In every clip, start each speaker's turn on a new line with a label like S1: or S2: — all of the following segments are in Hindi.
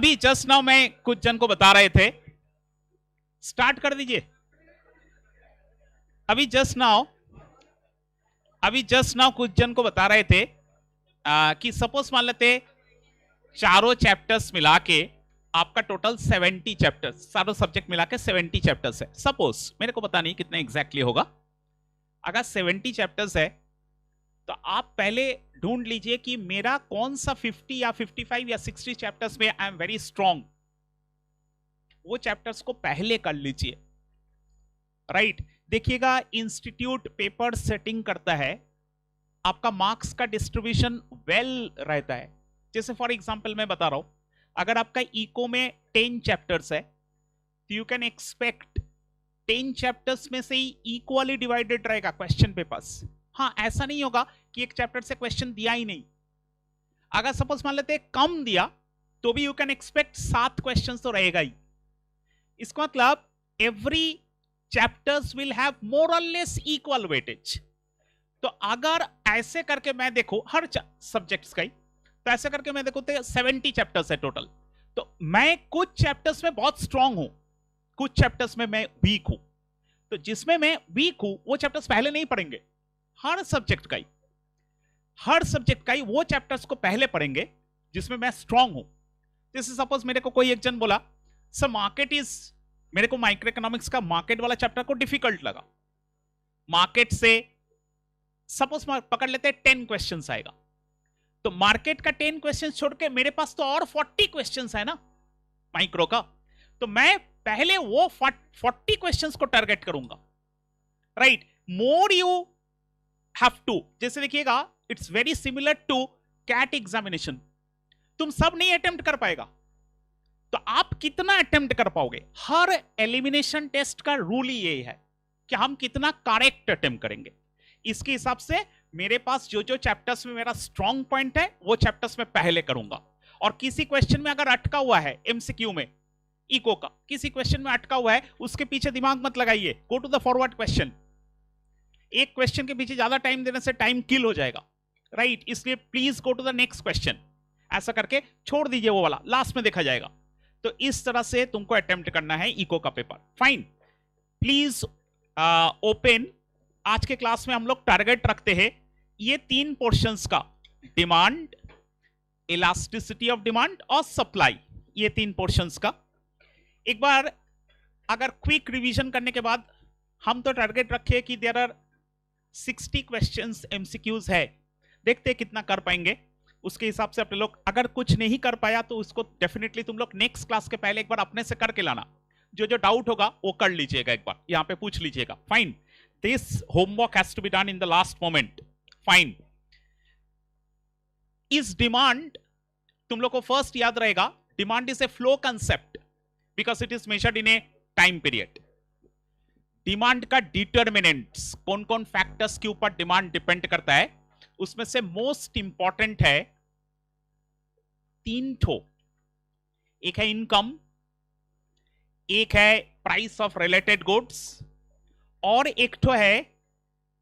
S1: अभी जस्ट नाउ मैं कुछ जन को बता रहे थे, स्टार्ट कर दीजिए। अभी जस्ट नाउ कुछ जन को बता रहे थे कि सपोज मान लेते चारों चैप्टर्स मिला के आपका टोटल 70 चैप्टर्स, सारों सब्जेक्ट मिला के 70 चैप्टर्स है। सपोज, मेरे को पता नहीं कितना एग्जैक्टली होगा। अगर 70 चैप्टर्स है तो आप पहले ढूंढ लीजिए कि मेरा कौन सा 50 या 55 या 60 चैप्टर्स में आई एम वेरी स्ट्रांग, वो चैप्टर्स को पहले कर लीजिए। राइट, देखिएगा इंस्टीट्यूट पेपर सेटिंग करता है, आपका मार्क्स का डिस्ट्रीब्यूशन वेल रहता है। जैसे फॉर एग्जांपल मैं बता रहा हूं, अगर आपका इको में 10 चैप्टर्स है तो यू कैन एक्सपेक्ट 10 चैप्टर्स में से ही इक्वली डिवाइडेड रहेगा क्वेश्चन पेपर्स। हाँ, ऐसा नहीं होगा कि एक चैप्टर से क्वेश्चन दिया ही नहीं। अगर सपोज मान लेते कम दिया तो भी यू कैन एक्सपेक्ट 7 क्वेश्चन तो रहेगा ही। इसका मतलब every chapters will have more और लेस इक्वल वेटेज। तो अगर ऐसे करके मैं देखो हर सब्जेक्ट्स का ही, तो ऐसे करके मैं देखो तो 70 चैप्टर्स है टोटल। तो मैं कुछ चैप्टर्स में बहुत स्ट्रांग हूं, कुछ चैप्टर्स में मैं वीक हूं। तो जिसमें मैं वीक हूं वो चैप्टर्स पहले नहीं पढ़ेंगे, हर सब्जेक्ट का ही वो चैप्टर्स को पहले पढ़ेंगे जिसमें मैं स्ट्रांग हूं। जैसे सपोज मेरे को कोई एक जन बोला सर मार्केट इज, मेरे को माइक्रो इकोनॉमिक्स का मार्केट वाला चैप्टर को डिफिकल्ट लगा। मार्केट से सपोज पकड़ लेते हैं 10 क्वेश्चंस आएगा, तो मार्केट का 10 क्वेश्चंस छोड़ के मेरे पास तो और 40 क्वेश्चंस है ना माइक्रो का, तो मैं पहले वो 40 क्वेश्चंस को टारगेट करूंगा। Right, more you have to, जैसे देखिएगा it's very similar to CAT examination. तुम सब नहीं अटेम्प्ट कर पाएगा, तो आप कितना अटेम्प्ट कर पाओगे। हर एलिमिनेशन टेस्ट का रूल ही यही है कि हम कितना करेक्ट अटेम्प्ट करेंगे। इसके हिसाब से मेरे पास जो जो चैप्टर्स में मेरा स्ट्रॉन्ग पॉइंट है वो चैप्टर्स में पहले करूंगा। और किसी क्वेश्चन में अगर अटका हुआ है, एमसीक्यू में इको का किसी क्वेश्चन में अटका हुआ है, उसके पीछे दिमाग मत लगाइए, go to the forward question. एक क्वेश्चन के पीछे ज्यादा टाइम देने से टाइम किल हो जाएगा। राइट, इसलिए please go to the next question, ऐसा करके छोड़ दीजिए वो वाला, लास्ट में देखा जाएगा। तो इस तरह से तुमको अटेम्प्ट करना है इको का पेपर। Fine, please open. आज के क्लास में हम लोग टारगेट रखते हैं ये 3 पोर्शंस का, डिमांड, इलास्टिसिटी ऑफ डिमांड और सप्लाई, ये 3 पोर्शंस का। एक बार अगर क्विक रिवीजन करने के बाद हम तो टारगेट रखे कि देयर आर 60 क्वेश्चंस एमसीक्यूज है, देखते हैं कितना कर पाएंगे। उसके हिसाब से अपने लोग, अगर कुछ नहीं कर पाया तो उसको डेफिनेटली तुम लोग नेक्स्ट क्लास के पहले एक बार अपने से करके लाना। जो जो डाउट होगा वो कर लीजिएगा, एक बार यहां पे पूछ लीजिएगा। Fine, this homework has to be done in the last moment. Fine, इस डिमांड तुम लोग को फर्स्ट याद रहेगा, demand is a flow concept because it is measured in a time period. Demand का डिटर्मिनेंट्स, कौन कौन फैक्टर्स के ऊपर डिमांड डिपेंड करता है, उसमें से मोस्ट इंपॉर्टेंट है 3 ठो। एक है इनकम, एक है प्राइस ऑफ रिलेटेड गुड्स, और एक ठो है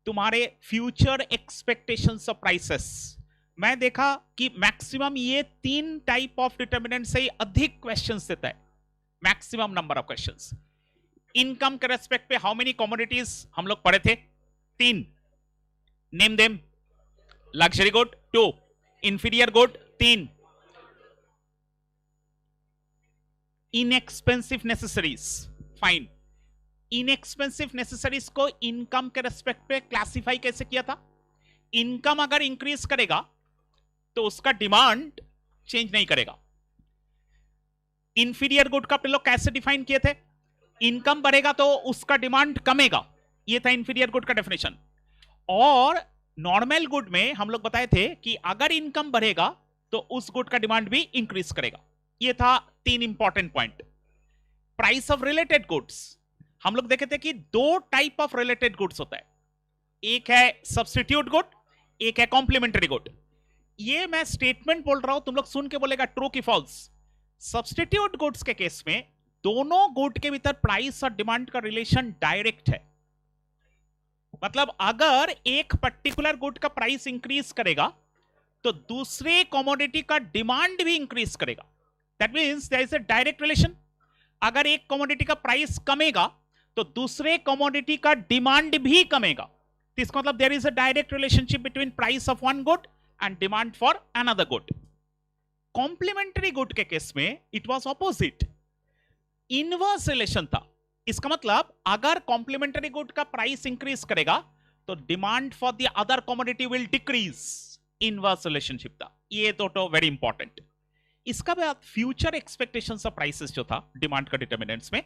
S1: तुम्हारे फ्यूचर एक्सपेक्टेशंस ऑफ प्राइसेस। मैं देखा कि मैक्सिमम ये 3 टाइप ऑफ डिटर्मिनेंट से ही अधिक क्वेश्चंस देता है, maximum number of questions. Income के रेस्पेक्ट पे हाउ मेनी कमोडिटीज हम लोग पढ़े थे? 3, name them. Luxury good 2, inferior good 3, inexpensive necessaries. Fine, inexpensive necessaries को इनकम के रेस्पेक्ट पे क्लासिफाई कैसे किया था? इनकम अगर इंक्रीज करेगा तो उसका डिमांड चेंज नहीं करेगा। इंफीरियर गुड का आप लोग कैसे डिफाइन किए थे? इनकम बढ़ेगा तो उसका डिमांड कमेगा, ये था इंफीरियर गुड का डेफिनेशन। और नॉर्मल गुड में हम लोग बताए थे कि अगर इनकम बढ़ेगा तो उस गुड का डिमांड भी इंक्रीज करेगा। ये था 3 important point. Price of related goods, हम लोग देखे थे कि 2 टाइप ऑफ रिलेटेड गुड्स होता है, एक है सब्स्टिट्यूट गुड, एक है कॉम्प्लीमेंट्री गुड। ये मैं स्टेटमेंट बोल रहा हूं, तुम लोग सुन के बोलेगा ट्रू की फॉल्स। सब्स्टिट्यूट गुड्स के केस में दोनों गुड के भीतर प्राइस और डिमांड का रिलेशन डायरेक्ट है। मतलब अगर एक पर्टिकुलर गुड का प्राइस इंक्रीज करेगा तो दूसरे कमोडिटी का डिमांड भी इंक्रीज करेगा। That means there is a direct relation. अगर एक कमोडिटी का प्राइस कमेगा तो दूसरे कमोडिटी का डिमांड भी कमेगा। तो इसका मतलब there is a direct relationship between price of one good and demand for another good. Complementary good के केस में it was opposite, inverse relation था। इसका मतलब अगर कॉम्प्लीमेंट्री गुड का प्राइस इंक्रीज करेगा तो demand for the other commodity will decrease, inverse relationship था। ये तो वेरी इंपॉर्टेंट। इसका बाद फ्यूचर एक्सपेक्टेशंस ऑफ प्राइसेस जो था डिमांड का डिटर्मिनेंट्स में,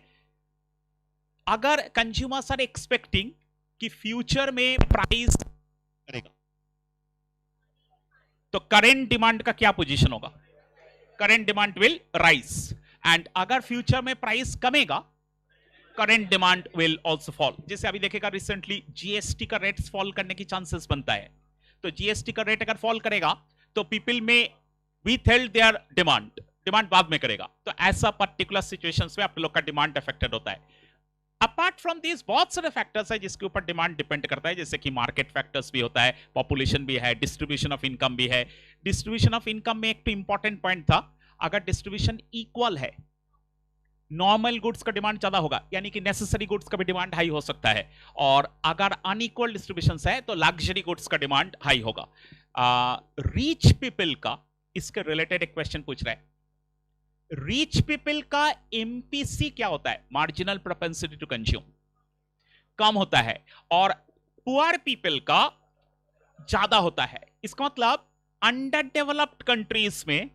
S1: अगर कंज्यूमर्स आर एक्सपेक्टिंग कि फ्यूचर में प्राइस करेगा तो करेंट डिमांड का क्या पोजीशन होगा? Current demand will rise. And अगर फ्यूचर में प्राइस कमेगा, current demand will also fall. जैसे अभी देखेगा रिसेंटली जीएसटी का रेट्स फॉल करने की चांसेस बनता है, तो जीएसटी का रेट अगर फॉल करेगा तो पीपल में withheld their डिमांड बाद में करेगा। तो ऐसा पर्टिकुलर सिचुएशंस में आप लोग का डिमांड अफेक्टेड होता है। अपार्ट फ्रॉम दिस बहुत सारे फैक्टर्स है जिसके ऊपर डिमांड डिपेंड करता है, जैसे कि मार्केट फैक्टर्स भी होता है, पॉपुलेशन भी है, डिस्ट्रीब्यूशन ऑफ इनकम भी है। डिस्ट्रीब्यूशन ऑफ इनकम में एक तो इंपॉर्टेंट पॉइंट था, अगर डिस्ट्रीब्यूशन इक्वल है, नॉर्मल गुड्स का डिमांड ज्यादा होगा, यानी कि नेसेसरी गुड्स का भी डिमांड हाई हो सकता है, और अगर अनइक्वल डिस्ट्रीब्यूशन है तो लग्जरी गुड्स का डिमांड हाई होगा। रिच पीपल का, इसके रिलेटेड एक क्वेश्चन पूछ रहा है, रिच पीपल का एमपीसी क्या होता है? मार्जिनल प्रोपेंसिटी टू कंज्यूम कम होता है, और पुअर पीपल का ज्यादा होता है। इसका मतलब अंडर डेवलप्ड कंट्रीज में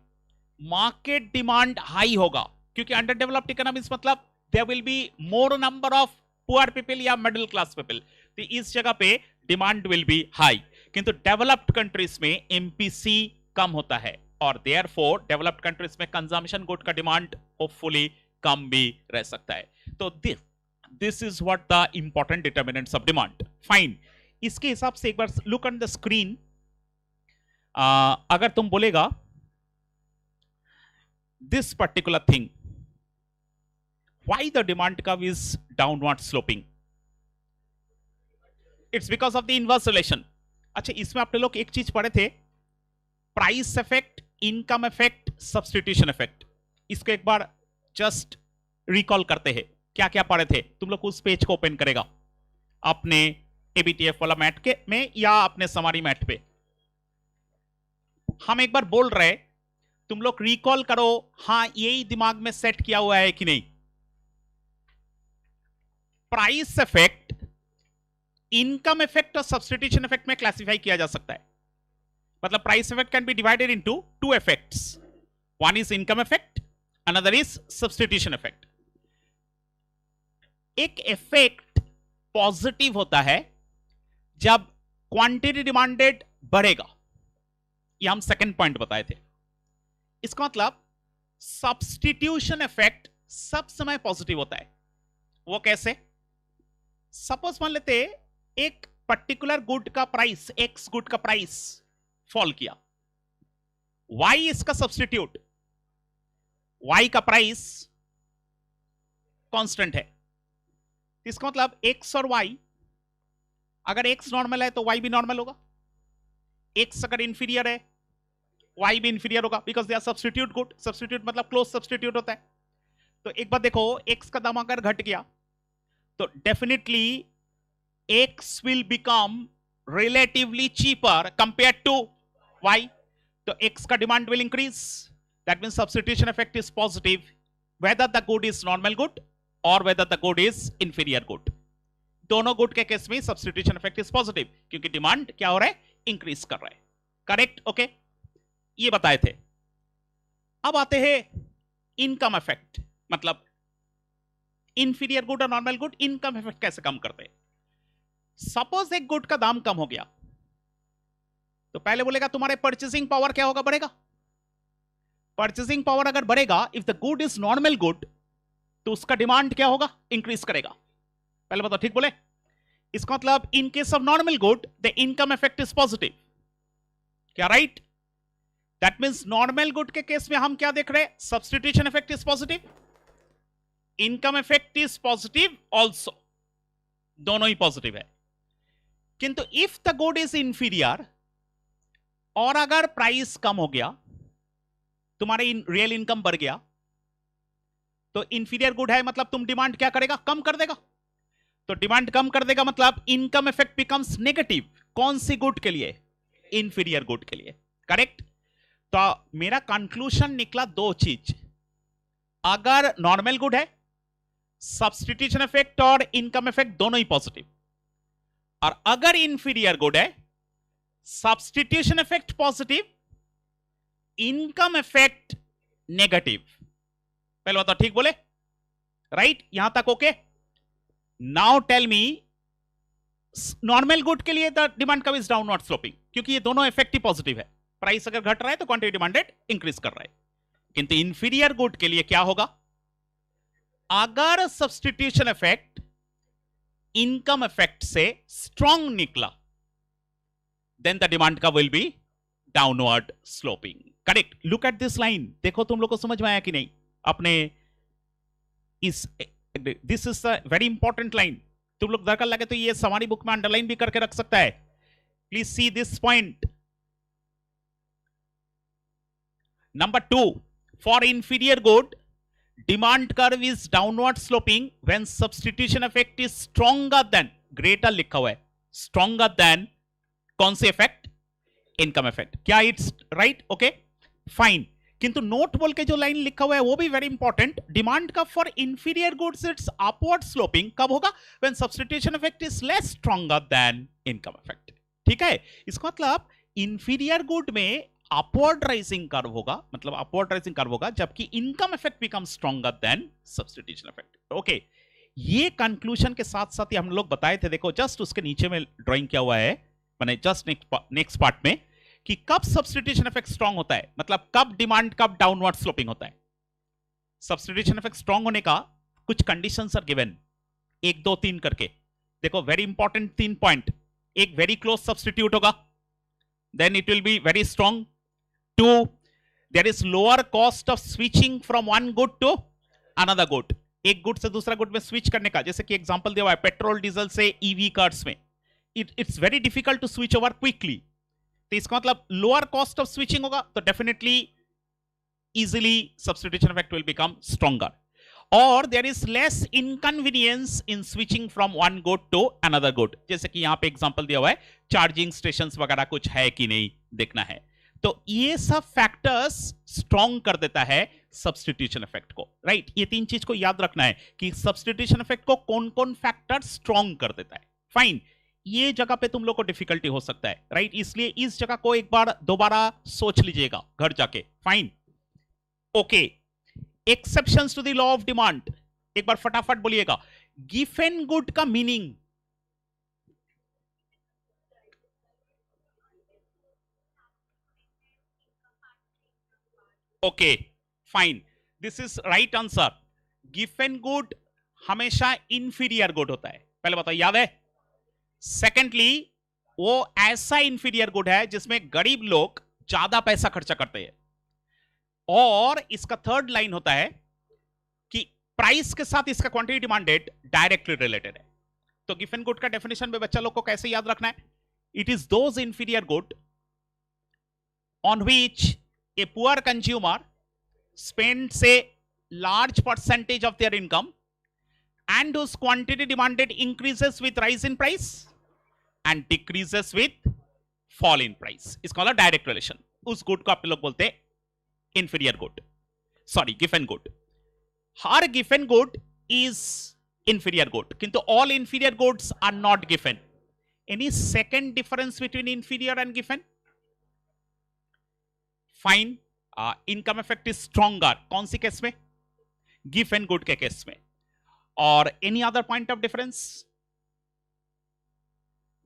S1: मार्केट डिमांड हाई होगा, क्योंकि अंडर डेवलप्ड इकोनॉमीज मतलब there will be more number of poor people या मिडिल क्लास पीपल, तो इस जगह पे डिमांड विल बी हाई। किंतु डेवलप्ड कंट्रीज में एमपीसी कम होता है, और देयरफॉर डेवलप्ड कंट्रीज में कंजम्पशन गुड का डिमांड होपफुली कम भी रह सकता है। तो this is what the important determinants of demand. Fine, इसके हिसाब से एक बार लुक ऑन द स्क्रीन। अगर तुम बोलेगा this particular thing, why the demand curve is downward sloping, it's because of the inverse relation. अच्छा, इसमें आपने लोग एक चीज पढ़े थे, price effect, income effect, substitution effect. इसको एक बार जस्ट रिकॉल करते हैं, क्या क्या पढ़े थे। तुम लोग उस पेज को ओपन करेगा अपने एबीटीएफ वाला मैट के में या अपने समारी मैट पे। हम एक बार बोल रहे, तुम लोग रिकॉल करो, हां यही दिमाग में सेट किया हुआ है कि नहीं। प्राइस इफेक्ट, इनकम इफेक्ट और सब्स्टिट्यूशन इफेक्ट में क्लासिफाई किया जा सकता है। मतलब price effect can be divided into two effects, one is income effect, another is substitution effect. एक इफेक्ट पॉजिटिव होता है जब क्वांटिटी डिमांडेड बढ़ेगा, ये हम सेकंड पॉइंट बताए थे। इसका मतलब सब्स्टिट्यूशन इफेक्ट सब समय पॉजिटिव होता है। वो कैसे? सपोज मान लेते एक पर्टिकुलर गुड का प्राइस, एक्स गुड का प्राइस फॉल किया, वाई इसका सब्स्टिट्यूट, वाई का प्राइस कांस्टेंट है। इसका मतलब एक्स और वाई, अगर एक्स नॉर्मल है तो वाई भी नॉर्मल होगा, एक्स अगर इंफीरियर है वाई भी इंफीरियर होगा, because they are substitute good. Substitute मतलब क्लोज सब्स्टिट्यूट होता है। तो एक बात देखो, एक्स का दाम अगर घट गया तो definitely X will become relatively cheaper compare to Y, तो एक्स का demand will increase. That means substitution effect is positive whether the good is normal good और whether the good is inferior good. दोनों गुड के केस में सब्स्टिट्यूशन इफेक्ट इज पॉजिटिव, क्योंकि डिमांड क्या हो रहा है? इंक्रीज कर रहा है। करेक्ट? ओके, ये बताए थे। अब आते हैं इनकम इफेक्ट, मतलब इंफीरियर गुड और नॉर्मल गुड इनकम इफेक्ट कैसे कम करते हैं। सपोज एक गुड का दाम कम हो गया तो पहले बोलेगा तुम्हारे परचेसिंग पावर क्या होगा? बढ़ेगा। परचेसिंग पावर अगर बढ़ेगा, if the good is normal good, तो उसका डिमांड क्या होगा? इंक्रीज करेगा। पहले बताओ, ठीक बोले? इसका मतलब in case of normal good the income effect is positive, क्या right? That means normal good के केस में हम क्या देख रहे हैं? Substitution effect is positive, income effect is positive also, दोनों ही पॉजिटिव है। किंतु if the good is inferior और अगर प्राइस कम हो गया, तुम्हारे रियल इनकम बढ़ गया, तो इंफीरियर गुड है मतलब तुम डिमांड क्या करेगा, कम कर देगा। तो डिमांड कम कर देगा मतलब इनकम इफेक्ट बिकम्स नेगेटिव। कौन सी गुड के लिए, इंफीरियर गुड के लिए, करेक्ट। तो मेरा कंक्लूजन निकला दो चीज, अगर नॉर्मल गुड है सब्स्टिट्यूशन इफेक्ट और इनकम इफेक्ट दोनों ही पॉजिटिव, और अगर इंफीरियर गुड है substitution effect positive, income effect negative. पहले बताओ ठीक बोले, राइट? यहां तक okay. Now tell me, normal good के लिए the demand curve is downward sloping, क्योंकि ये दोनों इफेक्ट ही पॉजिटिव है। प्राइस अगर घट रहा है तो क्वांटिटी डिमांडेड इंक्रीज कर रहा है। किंतु इंफीरियर गुड के लिए क्या होगा, अगर सब्स्टिट्यूशन इफेक्ट इनकम इफेक्ट से स्ट्रॉन्ग निकला then the demand curve will be downward sloping. Correct. Look at this line, देखो तुम लोग को समझ में आया कि नहीं अपने इस, this is the very important line. तुम लोग दरकार लगे तो ये हमारी बुक में अंडरलाइन भी करके रख सकता है। Please see this point. Number 2, for inferior good demand curve is downward sloping when substitution effect is stronger than, greater लिखा हुआ है, स्ट्रॉन्गर देन कौन से इफेक्ट, इनकम इफेक्ट। क्या इट्स राइट? Okay fine. किंतु नोट बोल के जो लाइन लिखा हुआ है वो भी वेरी इंपॉर्टेंट, डिमांड का for inferior goods it's upward sloping कब होगा, when substitution effect is less stronger than income effect. ठीक है, इसका मतलब इंफीरियर गुड में अपवर्ड राइजिंग कर्व होगा, मतलब अपवर्ड राइजिंग कर्व होगा, जबकि income effect become stronger than substitution effect. Okay, ये कंक्लूजन के साथ साथ ही हम लोग बताए थे, देखो जस्ट उसके नीचे में ड्राइंग किया हुआ है, मैंने जस्ट नेक्स्ट पार्ट में, कि कब सब्स्टिट्यूशन इफेक्ट स्ट्रांग होता है, मतलब कब डिमांड कब डाउनवर्ड स्लोपिंग होता है। सब्स्टिट्यूशन इफेक्ट स्ट्रांग होने का कुछ कंडीशंस आर गिवन, 1 2 3 करके। देखो वेरी इंपॉर्टेंट 3 पॉइंट, एक वेरी क्लोज सब्स्टिट्यूट होगा, then it will be very strong. 2, there is lower cost of switching from one good to another good, एक गुड से दूसरा गुड में स्विच करने का, जैसे कि एग्जांपल दिया हुआ है पेट्रोल डीजल से ईवी कार्स में, it's very difficult to switch over quickly. तो इसका मतलब लोअर कॉस्ट ऑफ स्विचिंग होगा, तो definitely easily substitution effect will become stronger. और there is less inconvenience in switching from one good to another good, जैसे कि यहां पे एग्जांपल दिया हुआ है चार्जिंग स्टेशंस वगैरह कुछ है कि नहीं देखना है। तो ये सब फैक्टर्स स्ट्रॉन्ग कर देता है सब्स्टिट्यूशन इफेक्ट को, राइट? ये 3 चीज को याद रखना है कि सब्स्टिट्यूशन इफेक्ट को कौन कौन फैक्टर स्ट्रॉन्ग कर देता है। फाइन, ये जगह पे तुम लोग को डिफिकल्टी हो सकता है, राइट? इसलिए इस जगह को एक बार दोबारा सोच लीजिएगा घर जाके। Fine, okay. Exceptions to the law of demand, एक बार फटाफट बोलिएगा। गिवन गुड का meaning, okay fine, this is right answer. Given good हमेशा इंफीरियर गुड होता है, पहले बताओ, याद है? सेकेंडली, वो ऐसा इंफीरियर गुड है जिसमें गरीब लोग ज्यादा पैसा खर्चा करते हैं। और इसका थर्ड लाइन होता है कि प्राइस के साथ इसका क्वांटिटी डिमांडेड डायरेक्टली रिलेटेड है। तो गिवन गुड का डेफिनेशन में बच्चा लोग को कैसे याद रखना है? It is those inferior good on which a poor consumer spends a large percentage of their income and whose quantity demanded increases with rise in price and decreases with fall in price. इसका मतलब डायरेक्ट रिलेशन। उस गुड को आप लोग बोलते हैं इंफीरियर गुड, सॉरी गिवन गुड। हर गिवन गुड इज इंफीरियर गुड, किंतु all inferior goods are not गिवन। Any second difference between inferior and गिवन? Fine, income effect is stronger कौन सी केस में? गिवन गुड के केस में। और any other point of difference?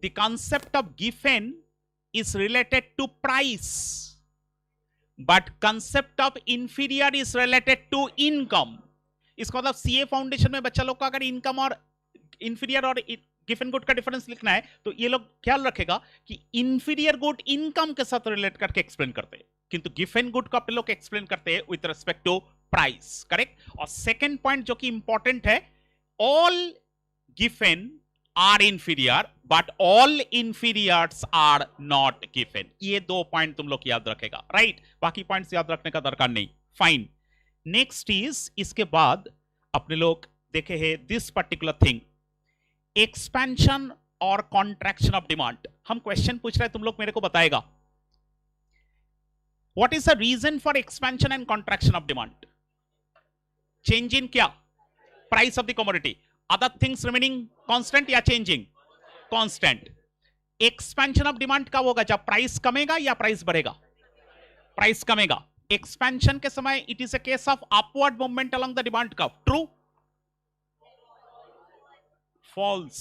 S1: The concept of गिवन is related to price, but concept of inferior is related to income. इसका मतलब सीए फाउंडेशन में बच्चा लोग का अगर इनकम और इंफीरियर और गिवन गुड का डिफरेंस लिखना है तो ये लोग ख्याल रखेगा कि इंफीरियर गुड इनकम के साथ रिलेट करके एक्सप्लेन करते हैं, किंतु गिवन गुड को आप लोग एक्सप्लेन करते हैं with respect to price, correct? और सेकंड पॉइंट जो कि इंपॉर्टेंट है, all given are inferior but all inferiors are not given. ये 2 पॉइंट तुम लोग याद रखेगा, राइट? बाकी पॉइंट्स याद रखने का दरकार नहीं। फाइन, नेक्स्ट इज, इसके बाद अपने लोग देखे हैं दिस पर्टिकुलर थिंग, एक्सपेंशन और कॉन्ट्रैक्शन ऑफ डिमांड। हम क्वेश्चन पूछ रहे हैं, तुम लोग मेरे को बताएगा what is the reason for expansion and contraction of demand? Change in क्या? Price of the commodity. Other things remaining constant या changing? Constant. Expansion of demand कब होगा? जब प्राइस कमेगा या प्राइस बढ़ेगा? प्राइस कमेगा। एक्सपेंशन के समय it is a case of upward movement along the demand curve. True? False,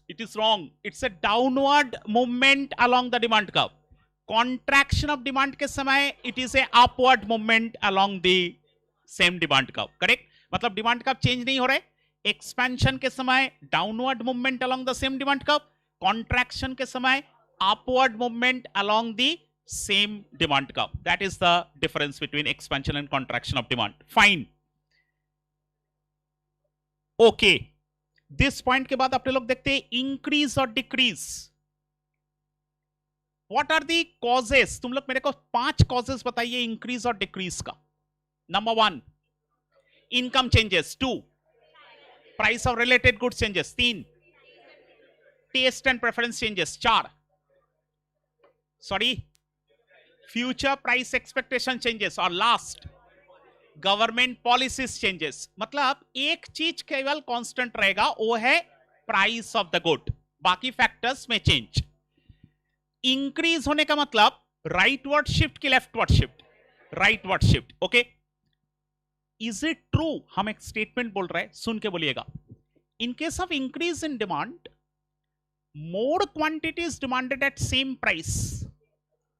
S1: it is wrong, it's a downward movement along the demand curve. Contraction of demand के समय it is a upward movement along the same demand curve. Correct? मतलब डिमांड कर्व चेंज नहीं हो रहे। एक्सपेंशन के समय downward movement along the same demand curve, contraction के समय upward movement along the same demand curve. That is the difference between expansion and contraction of demand. Fine, okay. This point के बाद अपने लोग देखते हैं इंक्रीज और decrease. What are the causes? तुम लोग मेरे को 5 कॉजेस बताइए इंक्रीज और डिक्रीज का। Number 1, income changes. 2, price of related goods changes. 3, taste and preference changes. 4, sorry, future price expectation changes. और लास्ट, गवर्नमेंट पॉलिसीज चेंजेस। मतलब एक चीज केवल कांस्टेंट रहेगा, वो है प्राइस ऑफ द गुड, बाकी फैक्टर्स में चेंज। इंक्रीज होने का मतलब राइटवर्ड शिफ्ट की leftward shift? Rightward shift. Okay, is it true? हम एक स्टेटमेंट बोल रहे हैं, सुन के बोलिएगा। इन case of increase in demand, more quantity is demanded at same price.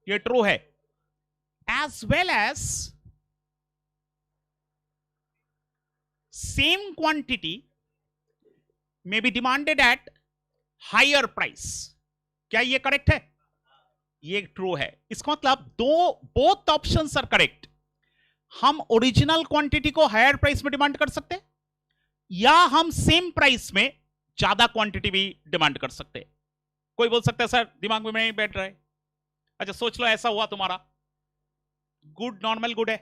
S1: ये ट्रू है। As well as same quantity may be demanded at higher price। क्या ये करेक्ट है? ये ट्रू है। इसका मतलब बोथ ऑप्शंस आर करेक्ट। हम ओरिजिनल क्वांटिटी को हायर प्राइस में डिमांड कर सकते हैं, या हम सेम प्राइस में ज्यादा क्वांटिटी भी डिमांड कर सकते हैं। कोई बोल सकता है सर दिमाग में नहीं बैठ रहा है। अच्छा सोच लो, ऐसा हुआ तुम्हारा गुड, नॉर्मल गुड है,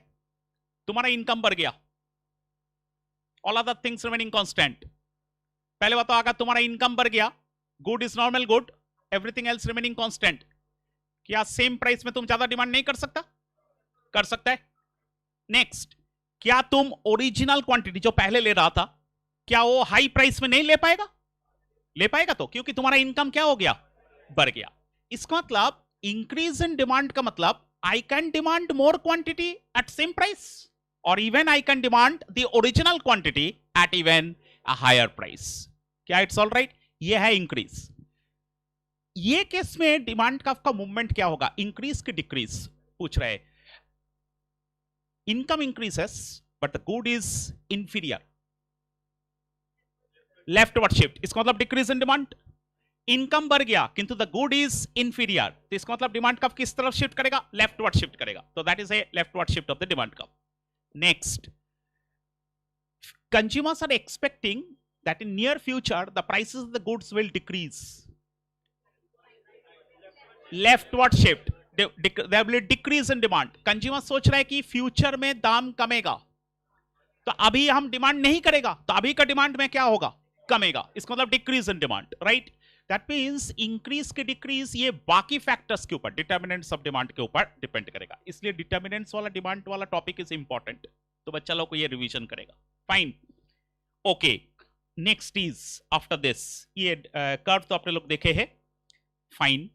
S1: तुम्हारा इनकम बढ़ गया, all other things remaining constant. पहले बात तो आगा, तुम्हारा इनकम बढ़ गया, good is normal good, everything else remaining constant. क्या सेम प्राइस में तुम ज्यादा डिमांड नहीं कर सकता? कर सकता है। नेक्स्ट, क्या तुम ओरिजिनल क्वांटिटी जो पहले ले रहा था, क्या वो हाई प्राइस में नहीं ले पाएगा? ले पाएगा तो, क्योंकि तुम्हारा इनकम क्या हो गया? बढ़ गया। इसका मतलब इंक्रीज इन डिमांड का मतलब I can demand more quantity at same price, और even I can demand the original quantity at even a higher price. क्या इट्स ऑल राइट? ये है इंक्रीज। ये केस में डिमांड का मूवमेंट क्या होगा? इंक्रीज की डिक्रीज पूछ रहे हैं। Income increases but the good is inferior, leftward shift. इसका मतलब डिक्रीज इन डिमांड। इनकम बढ़ गया किंतु द गुड इज इंफीरियर, तो इसका मतलब डिमांड कब किस तरफ शिफ्ट करेगा? लेफ्टवर्ड शिफ्ट करेगा। तो that is a leftward shift of the demand curve. Next, consumers are expecting that in near future the prices of the goods will decrease. Leftward shift, there will be decrease in demand. Consumer सोच रहा है कि फ्यूचर में दाम कमेगा, तो अभी हम डिमांड नहीं करेगा, तो अभी का डिमांड में क्या होगा? कमेगा। इसका मतलब decrease in demand, right? That means increase की डिक्रीज ये बाकी फैक्टर्स के ऊपर, डिटर्मिनेंट्स ऑफ डिमांड के ऊपर डिपेंड करेगा। इसलिए डिटर्मिनेंट्स वाला डिमांड वाला टॉपिक इज इंपॉर्टेंट, तो बच्चा लोग को ये रिवीजन करेगा। Fine, okay. Next is after this, ये कर्व तो आपने लोग देखे हैं। फाइन,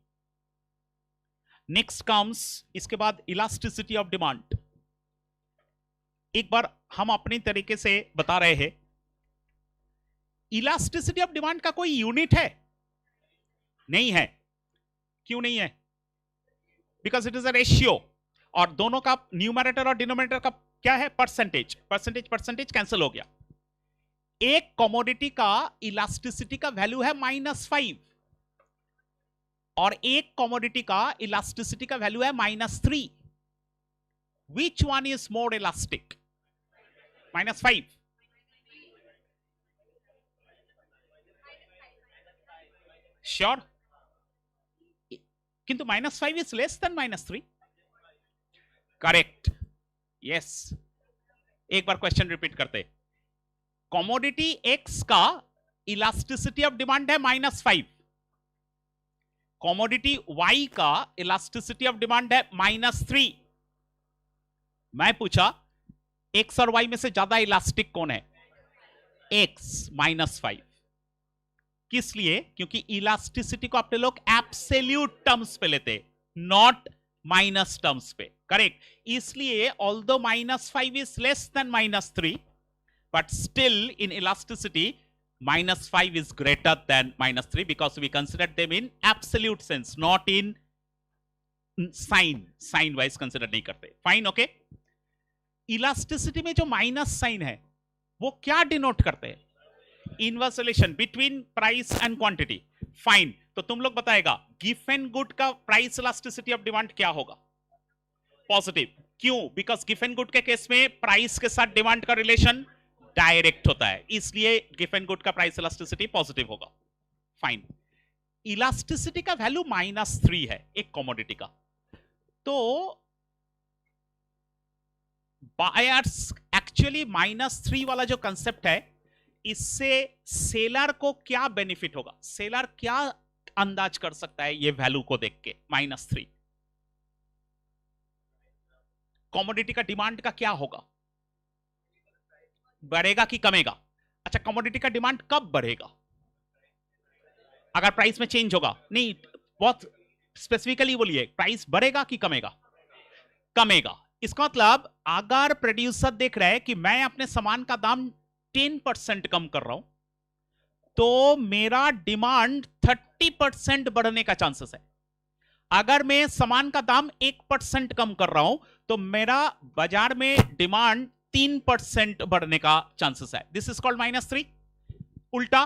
S1: नेक्स्ट कम्स, इसके बाद इलास्टिसिटी ऑफ डिमांड। एक बार हम अपनी तरीके से बता रहे हैं, इलास्टिसिटी ऑफ डिमांड का कोई यूनिट है? नहीं है। क्यों नहीं है? Because it is a ratio, और दोनों का न्यूमरेटर और डिनोमिनेटर का क्या है? परसेंटेज। परसेंटेज परसेंटेज कैंसिल हो गया। एक कमोडिटी का इलास्टिसिटी का वैल्यू है -5, और एक कमोडिटी का इलास्टिसिटी का वैल्यू है -3। Which one is more elastic? -5। Sure? किंतु -5 is less than -3। Correct, yes, एक बार क्वेश्चन रिपीट करते, कॉमोडिटी एक्स का इलास्टिसिटी ऑफ डिमांड है -5, कॉमोडिटी वाई का इलास्टिसिटी ऑफ डिमांड है -3। मैं पूछा एक्स और वाई में से ज्यादा इलास्टिक कौन है? एक्स, -5। किस लिए? क्योंकि इलास्टिसिटी को अपने लोग एब्सोल्यूट टर्म्स पे लेते, नॉट माइनस टर्म्स पे, करेक्ट? इसलिए although -5 is less than -3, but still in elasticity -5 is greater than -3 because we consider them in absolute sense, not in sign wise consider नहीं करते। Fine, okay. इलास्टिसिटी में जो माइनस साइन है वो क्या डिनोट करते हैं? Inverse relation between price and quantity. Fine, तो तुम लोग बताएगा गिवन गुड का प्राइस इलास्टिसिटी ऑफ डिमांड क्या होगा? पॉजिटिव। क्यों? बिकॉज गिवन गुड के केस में प्राइस के साथ डिमांड का रिलेशन डायरेक्ट होता है, इसलिए गिवन गुड का प्राइस इलास्टिसिटी पॉजिटिव होगा। फाइन, इलास्टिसिटी का वैल्यू -3 है एक कमोडिटी का, तो बायर्स एक्चुअली -3 वाला जो कंसेप्ट है, इससे सेलर को क्या बेनिफिट होगा? सेलर क्या अंदाज कर सकता है ये वैल्यू को देख के? -3 कमोडिटी का डिमांड का क्या होगा? बढ़ेगा कि कमेगा? अच्छा, कमोडिटी का डिमांड कब बढ़ेगा? अगर प्राइस में चेंज होगा? नहीं, बहुत स्पेसिफिकली बोलिए, प्राइस बढ़ेगा कि कमेगा? कमेगा। इसका मतलब अगर प्रोड्यूसर देख रहा है कि मैं अपने सामान का दाम 10% कम कर रहा हूं, तो मेरा डिमांड 30% बढ़ने का चांसेस है। अगर मैं सामान का दाम 1% कम कर रहा हूं, तो मेरा बाजार में डिमांड 3% बढ़ने का चांसेस है। This is called -3। उल्टा,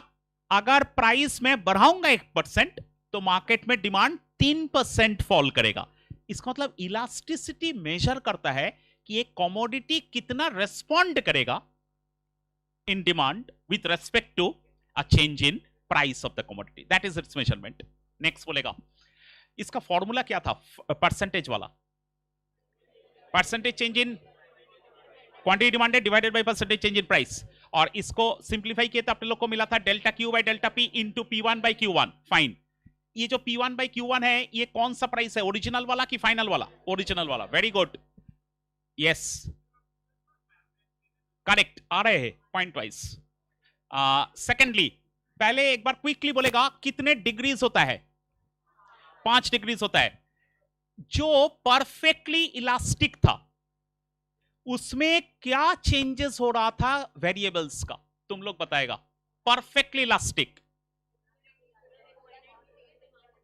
S1: अगर प्राइस में बढ़ाऊंगा 1%, तो मार्केट में डिमांड 3% फॉल करेगा। इसका मतलब इलास्टिसिटी मेजर करता है कि एक कमोडिटी कितना रेस्पॉन्ड करेगा in demand with respect to a change in price of the commodity. That is its measurement. Next बोलेगा, इसका फॉर्मूला क्या था परसेंटेज वाला? Percentage change in quantity demanded divided by percentage change in price, और इसको सिंप्लीफाई किया तो अपने लोग को मिला था delta Q by delta P into P1 by Q1। Fine, ये जो P1 बाय Q1 है, ये कौन सा प्राइस है? ओरिजिनल वाला कि फाइनल वाला? ओरिजिनल वाला। वेरी गुड, यस, करेक्ट, आ रहे हैं पॉइंट वाइज। सेकेंडली, पहले एक बार क्विकली बोलेगा कितने डिग्रीज होता है? 5 डिग्रीज होता है। जो परफेक्टली इलास्टिक था, उसमें क्या चेंजेस हो रहा था वेरिएबल्स का? तुम लोग बताएगा। Perfectly elastic,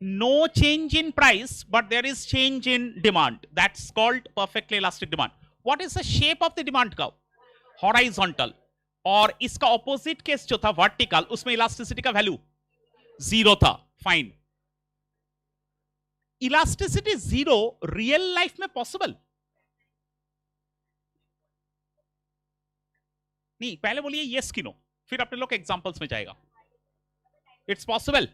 S1: no change in price but there is change in demand, that's called perfectly elastic demand. What is the shape of the demand curve? Horizontal. और इसका ऑपोजिट केस जो था वर्टिकल, उसमें इलास्टिसिटी का वैल्यू 0 था। फाइन, इलास्टिसिटी 0 रियल लाइफ में पॉसिबल नहीं? पहले बोलिए यस कि नो, फिर अपने लोग एग्जांपल्स में जाएगा। इट्स पॉसिबल,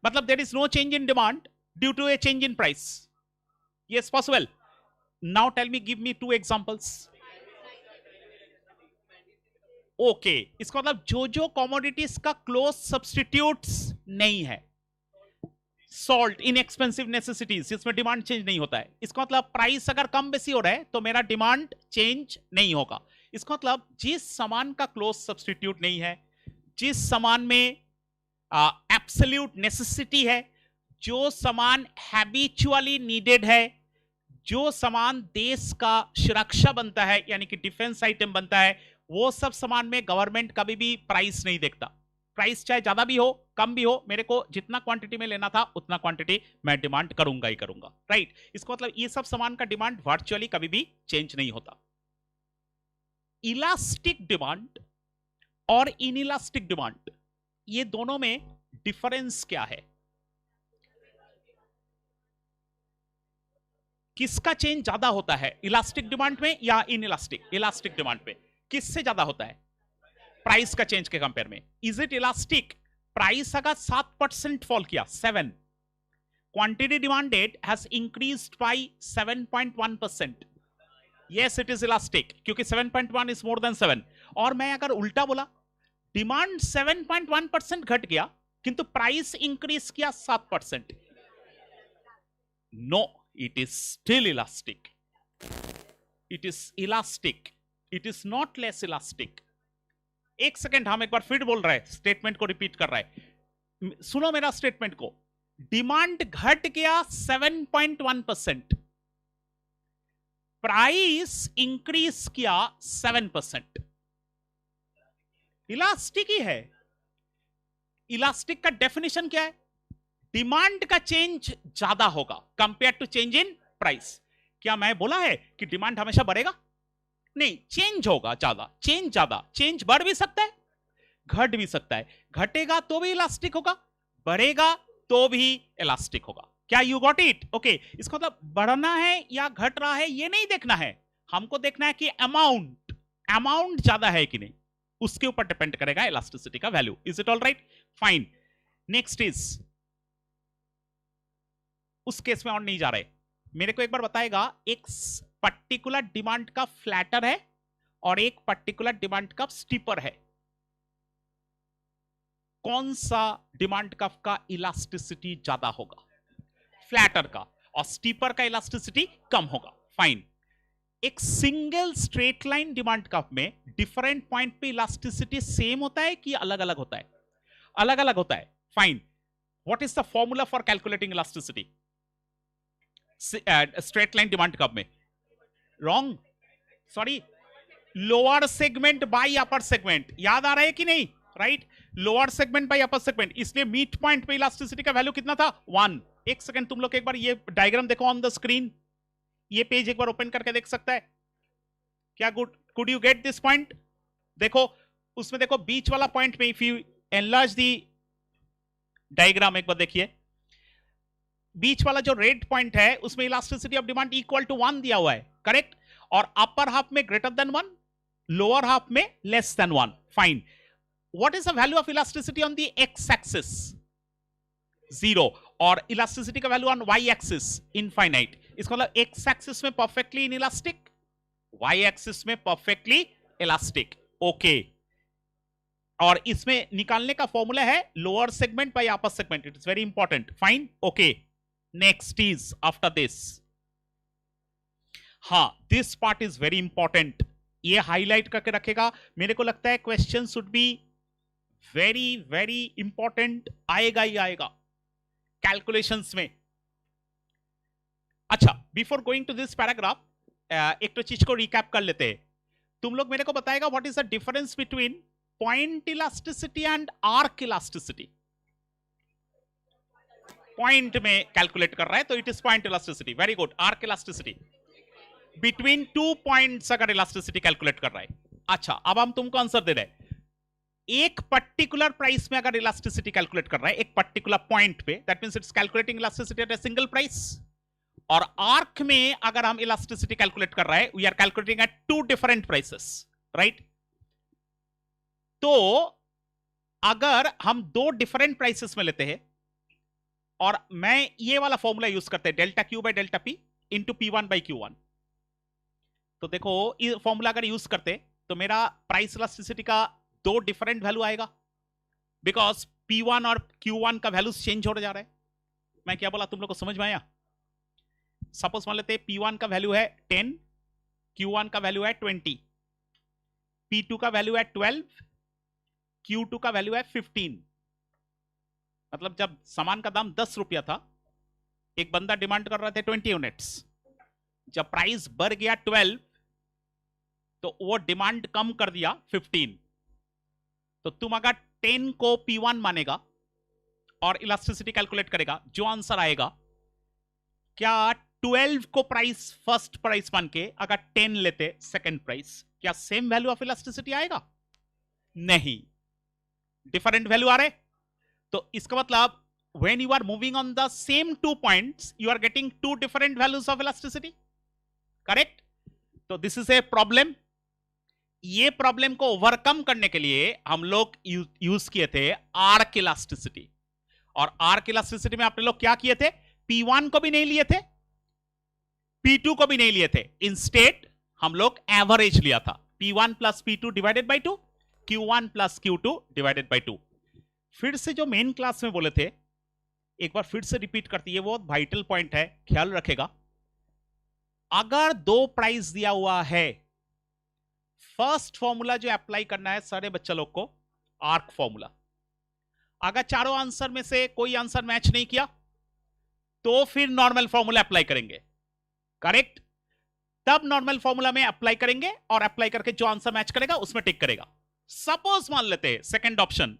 S1: मतलब there is no change in demand due to a change in price. Yes, possible. Now tell me, give me 2 examples. Okay, इसका मतलब जो जो कमोडिटीज का क्लोज सब्स्टिट्यूट्स नहीं है, सॉल्ट, इनएक्सपेंसिव नेसेसिटीज, इसमें डिमांड चेंज नहीं होता है। इसका मतलब प्राइस अगर कम बेसी हो रहा है तो मेरा डिमांड चेंज नहीं होगा। इसका मतलब जिस सामान का क्लोज सब्स्टिट्यूट नहीं है, जिस सामान में एब्सोल्यूट नेसेसिटी है, जो सामान हैबिचुअली नीडेड है, जो सामान देश का सुरक्षा बनता है, यानी कि डिफेंस आइटम बनता है, वो सब सामान में गवर्नमेंट कभी भी प्राइस नहीं देखता। प्राइस चाहे ज्यादा भी हो कम भी हो, मेरे को जितना क्वांटिटी में लेना था उतना क्वांटिटी मैं डिमांड करूंगा ही करूंगा, राइट? इसका मतलब ये सब सामान का डिमांड वर्चुअली कभी भी चेंज नहीं होता। इलास्टिक डिमांड और इनइलास्टिक डिमांड, ये दोनों में डिफरेंस क्या है? किसका चेंज ज्यादा होता है, इलास्टिक डिमांड में या इनइलास्टिक? इलास्टिक डिमांड पे किससे ज्यादा होता है प्राइस का चेंज के कंपेयर में? Is it elastic? प्राइस अगर 7% फॉल किया, 7, quantity demanded has increased by 7.1%, yes it is elastic, क्योंकि 7.1 इज मोर देन 7। और मैं अगर उल्टा बोला, डिमांड 7.1% घट गया किंतु प्राइस इंक्रीज किया 7%, no, it is still elastic, it is elastic, it is not less elastic. एक सेकेंड, हम एक बार फिर बोल रहे हैं, स्टेटमेंट को रिपीट कर रहा है, सुनो मेरा स्टेटमेंट को। डिमांड घट गया 7.1%, प्राइस इंक्रीज किया 7%, इलास्टिक ही है। इलास्टिक का डेफिनेशन क्या है? डिमांड का चेंज ज्यादा होगा compare to change in price. क्या मैं बोला है कि डिमांड हमेशा बढ़ेगा? नहीं, चेंज होगा ज्यादा, चेंज ज्यादा, चेंज बढ़ भी सकता है, घट भी सकता है। घटेगा तो भी इलास्टिक होगा, बढ़ेगा तो भी इलास्टिक होगा। क्या यू गॉट इट? ओके, इसका मतलब बढ़ना है या घट रहा है ये नहीं देखना है, हमको देखना है कि अमाउंट ज्यादा है कि नहीं, उसके ऊपर डिपेंड करेगा इलास्टिसिटी का value. Is it all right? Fine. Next is, उस केस में और नहीं जा रहे, मेरे को एक बार बताएगा, एक पर्टिकुलर डिमांड का फ्लैटर है और एक पर्टिकुलर डिमांड का स्टीपर है, कौन सा डिमांड कर्व का इलास्टिसिटी ज्यादा होगा? फ्लैटर का, और स्टीपर का इलास्टिसिटी कम होगा। फाइन। एक single straight line demand curve में डिफरेंट पॉइंट पे इलास्टिसिटी सेम होता है कि अलग अलग होता है? अलग अलग होता है। Fine. What is the formula for calculating elasticity straight line demand curve में? Wrong, sorry, lower segment by upper segment. याद आ रहा है कि नहीं? Right, lower segment by upper segment. इसलिए मिड पॉइंट पे इलास्टिसिटी का वैल्यू कितना था? 1। एक सेकंड, तुम लोग एक बार ये डायग्राम देखो ऑन द स्क्रीन, ये पेज एक बार ओपन करके देख सकता है क्या? Could you get this point? देखो उसमें, देखो बीच वाला पॉइंट में, if you enlarge the diagram एक बार देखिए, बीच वाला जो रेड पॉइंट है उसमें elasticity of demand equal to 1 दिया हुआ है, करेक्ट? और अपर हाफ में ग्रेटर देन 1, लोअर हाफ में less than 1। Fine. What is the value of elasticity on the X axis? 0। और इलास्टिसिटी का value on Y axis? Infinite. इसका मतलब एक्स एक्सिस में परफेक्टली इनइलास्टिक, वाई एक्सिस में परफेक्टली इलास्टिक। ओके, और इसमें निकालने का फॉर्मूला है lower segment by upper segment. It is very important. Fine, okay. Next is after this, हाँ, this part is very important, ये हाईलाइट करके रखेगा। मेरे को लगता है question should be very very important, आएगा ही आएगा कैलकुलेशंस में। अच्छा, before going to this paragraph, एक तो चीज को रिकैप कर लेते हैं। तुम लोग मेरे को बताएगा what is the difference between point elasticity and arc elasticity? Point में कैलकुलेट कर रहा है तो it is point elasticity. Very good. Arc elasticity between 2 points अगर इलास्टिसिटी कैलकुलेट कर रहा है। अच्छा, अब हम तुमको आंसर दे रहे हैं, एक पर्टिकुलर प्राइस में अगर इलास्टिसिटी कैलकुलेट कर रहा है, एक पर्टिकुलर पॉइंट पे, that means it's calculating elasticity at a single price. और आर्क में अगर हम इलास्टिसिटी कैलकुलेट कर रहा है, we are calculating at 2 different prices, right? तो अगर हम 2 डिफरेंट प्राइसेस में लेते हैं, और मैं ये वाला फॉर्मूला यूज करते हैं, delta Q by delta P into P1 by Q1, तो देखो ये फॉर्मूला अगर यूज करते तो मेरा प्राइस इलास्टिसिटी का 2 डिफरेंट वैल्यू आएगा, बिकॉज P1 और Q1 का वैल्यू चेंज हो जा रहा है। मैं क्या बोला, तुम लोग को समझ में आया? सपोज मान लेते हैं P1 का वैल्यू है 10, Q1 का वैल्यू है 20, P2 का वैल्यू है 12, Q2 का वैल्यू है 15। मतलब जब सामान का दाम 10 रुपया था, एक बंदा डिमांड कर रहा था 20 यूनिट्स, जब प्राइस बढ़ गया 12 तो वो डिमांड कम कर दिया 15। तो तुम अगर 10 को P1 मानेगा और इलास्टिसिटी कैलकुलेट करेगा, जो आंसर आएगा, क्या 12 को प्राइस फर्स्ट प्राइस मान के अगर 10 लेते सेकंड प्राइस, क्या सेम वैल्यू ऑफ इलास्टिसिटी आएगा? नहीं, डिफरेंट वैल्यू आ रहे। तो इसका मतलब when you are moving on the same 2 points, you are getting 2 different values of elasticity, correct? तो this is a problem. ये प्रॉब्लम को ओवरकम करने के लिए हम लोग यूज किए थे आर्क इलास्टिसिटी। और आर्क इलास्टिसिटी में आपने लोग क्या किए थे? P1 को भी नहीं लिए थे, P2 को भी नहीं लिए थे। इंस्टेड हम लोग एवरेज लिया था, P1 plus P2 divided by 2, Q1 plus Q2 divided by 2। फिर से जो मेन क्लास में बोले थे, एक बार फिर से रिपीट करती है, वो बहुत वाइटल पॉइंट है, ख्याल रखेगा। अगर दो प्राइस दिया हुआ है, फर्स्ट फॉर्मूला जो अप्लाई करना है सारे बच्चा लोग को, आर्क फॉर्मूला। अगर चारों आंसर में से कोई आंसर मैच नहीं किया तो फिर नॉर्मल फॉर्मूला अप्लाई करेंगे, करेक्ट? तब नॉर्मल फॉर्मूला में अप्लाई करेंगे और अप्लाई करके जो आंसर मैच करेगा उसमें टिक करेगा। सपोज मान लेते सेकंड ऑप्शन,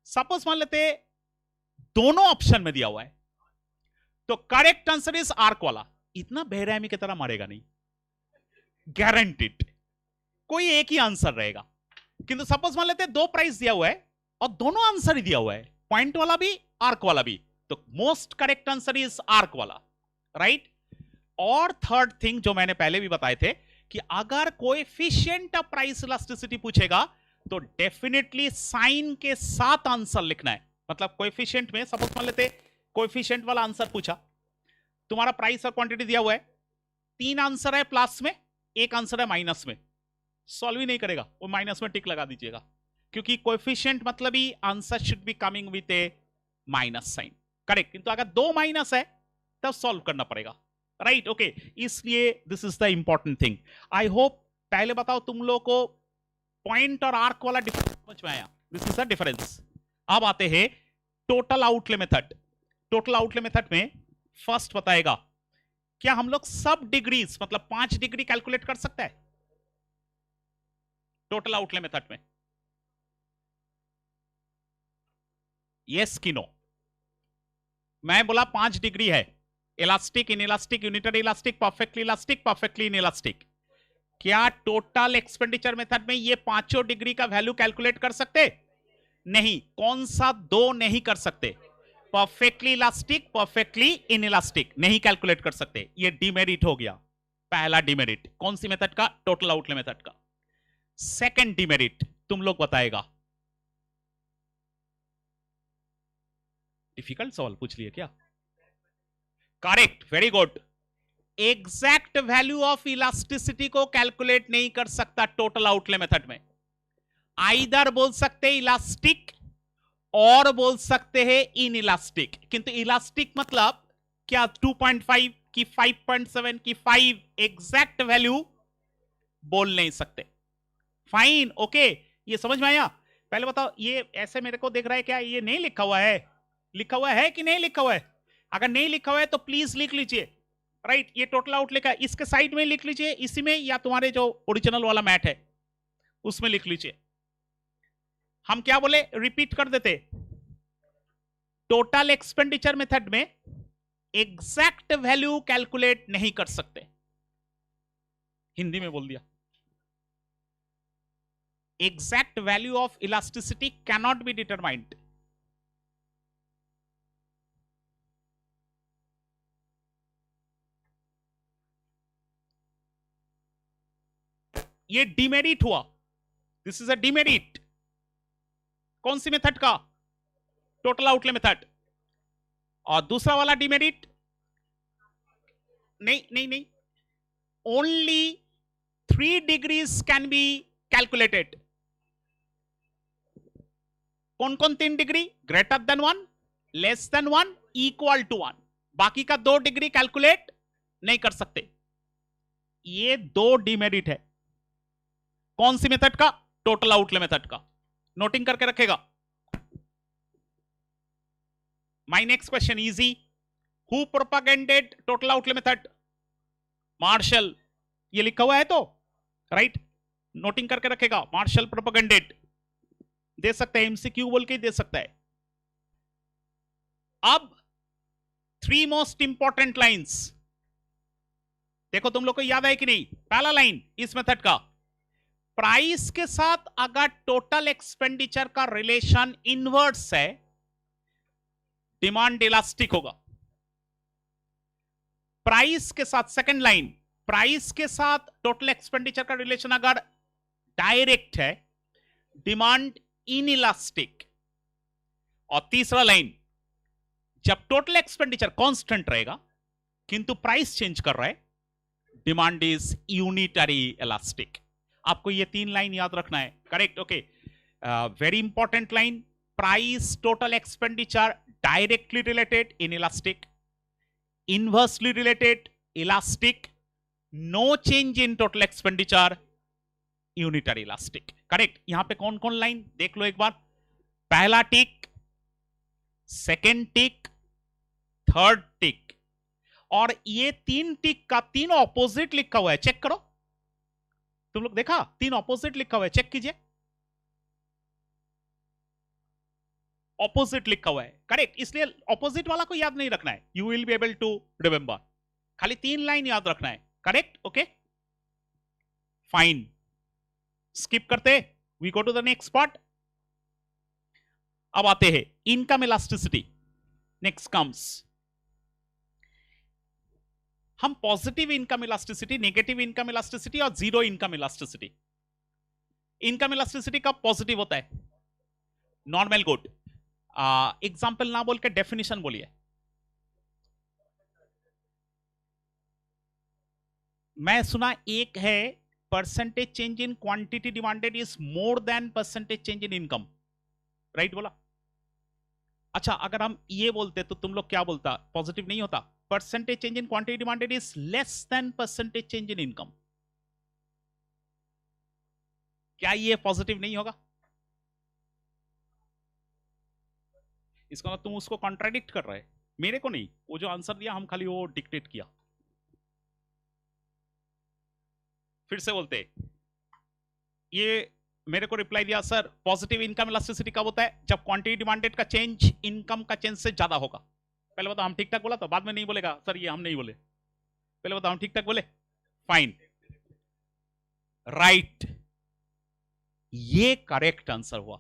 S1: सपोज मान लेते दोनों ऑप्शन में दिया हुआ है, तो करेक्ट आंसर इज आर्क वाला। इतना बेरहमी की तरह मारेगा नहीं, गारंटीड कोई एक ही आंसर रहेगा। किंतु सपोज मान लेते दो प्राइस दिया हुआ है और दोनों आंसर ही दिया हुआ है, पॉइंट वाला भी आर्क वाला भी, तो most correct answer is arc वाला, राइट? और थर्ड थिंग जो मैंने पहले भी बताए थे कि अगर कोएफिशिएंट ऑफ प्राइस इलास्टिसिटी पूछेगा तो डेफिनेटली साइन के साथ आंसर लिखना है। मतलब कोएफिशिएंट में सपोज मान लेते कोएफिशिएंट वाला आंसर पूछा, तुम्हारा प्राइस और क्वांटिटी दिया हुआ है, तीन आंसर है प्लस में, एक आंसर है माइनस में, सॉल्व ही नहीं करेगा, वो माइनस में टिक लगा दीजिएगा, क्योंकि कोएफिशिएंट मतलब ही answer should be coming with a minus sign, correct? किंतु अगर दो माइनस है तब सॉल्व करना पड़ेगा, राइट? ओके, इसलिए this is the important thing. I hope पहले बताओ तुम लोग को पॉइंट और आर्क वाला डिफरेंस समझ में आया? This is the difference. अब आते हैं total outlay method. Total outlay method में फर्स्ट बताएगा, क्या हम लोग सब डिग्रीज मतलब 5 डिग्री कैलकुलेट कर सकते हैं टोटल आउटले मेथड में? यस कि नो? मैं बोला 5 डिग्री है, elastic, in elastic, unitary elastic, perfectly elastic, perfectly in elastic. क्या टोटल एक्सपेंडिचर मेथड में ये पांचों डिग्री का वैल्यू कैलकुलेट कर सकते? नहीं। कौन सा दो नहीं कर सकते? Perfectly elastic, perfectly in elastic नहीं कैलकुलेट कर सकते। ये डिमेरिट हो गया, पहला डिमेरिट। कौन सी मेथड का? टोटल आउटले मेथड का। सेकंड डिमेरिट तुम लोग बताएगा। डिफिकल्ट सवाल पूछ लिए क्या? Correct, very good. Exact value of elasticity को कैलकुलेट नहीं कर सकता टोटल आउटले मेथड में। आइदर बोल सकते इलास्टिक और बोल सकते हैं इन इलास्टिक, किंतु इलास्टिक मतलब क्या 2.5 की 5.7 की 5 एग्जैक्ट वैल्यू बोल नहीं सकते। फाइन, ओके, ये समझ में आया? पहले बताओ, ये ऐसे मेरे को देख रहा है क्या? ये नहीं लिखा हुआ है? लिखा हुआ है कि नहीं लिखा हुआ है? अगर नहीं लिखा हुआ है तो प्लीज लिख लीजिए, राइट? ये टोटल आउटले का इसके साइड में लिख लीजिए, इसी में, या तुम्हारे जो ओरिजिनल वाला मैट है उसमें लिख लीजिए। हम क्या बोले, रिपीट कर देते। टोटल एक्सपेंडिचर मेथड में एग्जैक्ट वैल्यू कैलकुलेट नहीं कर सकते। हिंदी में बोल दिया, exact value of elasticity cannot be determined. ये डिमेरिट हुआ, दिस इज अ डिमेरिट। कौन सी मेथड का? Total outlay method. और दूसरा वाला डिमेरिट, नहीं नहीं नहीं, only 3 degrees can be calculated. कौन कौन 3 degree? Greater than 1, less than 1, equal to 1। बाकी का 2 डिग्री कैलकुलेट नहीं कर सकते। ये 2 डिमेरिट है। कौन सी मेथड का? टोटल आउटले मेथड का। नोटिंग करके रखेगा। My next question easy. Who propagated total outlay method? Marshall. ये लिखा हुआ है तो, राइट? नोटिंग करके रखेगा। मार्शल प्रोपागेंडेड। दे सकते हैं, एमसीक्यू बोल के दे सकता है। अब 3 मोस्ट इंपॉर्टेंट लाइंस देखो, तुम लोग को याद है कि नहीं? पहला लाइन इस मेथड का, प्राइस के साथ अगर टोटल एक्सपेंडिचर का रिलेशन इनवर्स है, डिमांड इलास्टिक होगा। प्राइस के साथ, सेकंड लाइन, प्राइस के साथ टोटल एक्सपेंडिचर का रिलेशन अगर डायरेक्ट है, डिमांड इनइलास्टिक। और तीसरा लाइन, जब टोटल एक्सपेंडिचर कांस्टेंट रहेगा किंतु प्राइस चेंज कर रहा है, डिमांड इज यूनिटरी इलास्टिक। आपको ये 3 लाइन याद रखना है, correct? Okay, very important line. Price total expenditure directly related inelastic, inversely related elastic, no change in total expenditure unitary elastic. Correct? यहां पे कौन कौन लाइन देख लो एक बार। पहला टिक, सेकेंड टिक, थर्ड टिक, और ये 3 टिक का 3 ऑपोजिट लिखा हुआ है, चेक करो। तुम लोग देखा 3 ऑपोजिट लिखा हुआ है, चेक कीजिए। ऑपोजिट लिखा हुआ है, करेक्ट? इसलिए ऑपोजिट वाला को याद नहीं रखना है, you will be able to remember. खाली 3 लाइन याद रखना है, करेक्ट? Okay, fine. स्किप करते, we go to the next part. अब आते हैं इनकम इलास्टिसिटी। नेक्स्ट कम्स, हम positive income elasticity, negative income elasticity और zero income elasticity. Income elasticity कब पॉजिटिव होता है? Normal good. एग्जाम्पल ना बोल के डेफिनेशन बोलिए। मैं सुना एक है, percentage change in quantity demanded is more than percentage change in income, right बोला? अच्छा, अगर हम ये बोलते तो तुम लोग क्या बोलता? पॉजिटिव नहीं होता? Percentage change in quantity demanded is less than percentage change in income, क्या ये पॉजिटिव नहीं होगा? इसका मतलब तुम उसको कॉन्ट्राडिक्ट कर रहे, मेरे को नहीं, वो जो आंसर दिया हम खाली वो डिक्टेट किया। फिर से बोलते, ये मेरे को रिप्लाई दिया, सर पॉजिटिव इनकम इलास्टिसिटी कब होता है? जब क्वांटिटी डिमांडेड का चेंज इनकम का चेंज से ज्यादा होगा। पहले बताओ हम ठीक ठाक बोला, तो बाद में नहीं बोलेगा सर ये हम नहीं बोले। पहले बताओ हम ठीक ठाक बोले? फाइन, राइट, ये करेक्ट आंसर हुआ।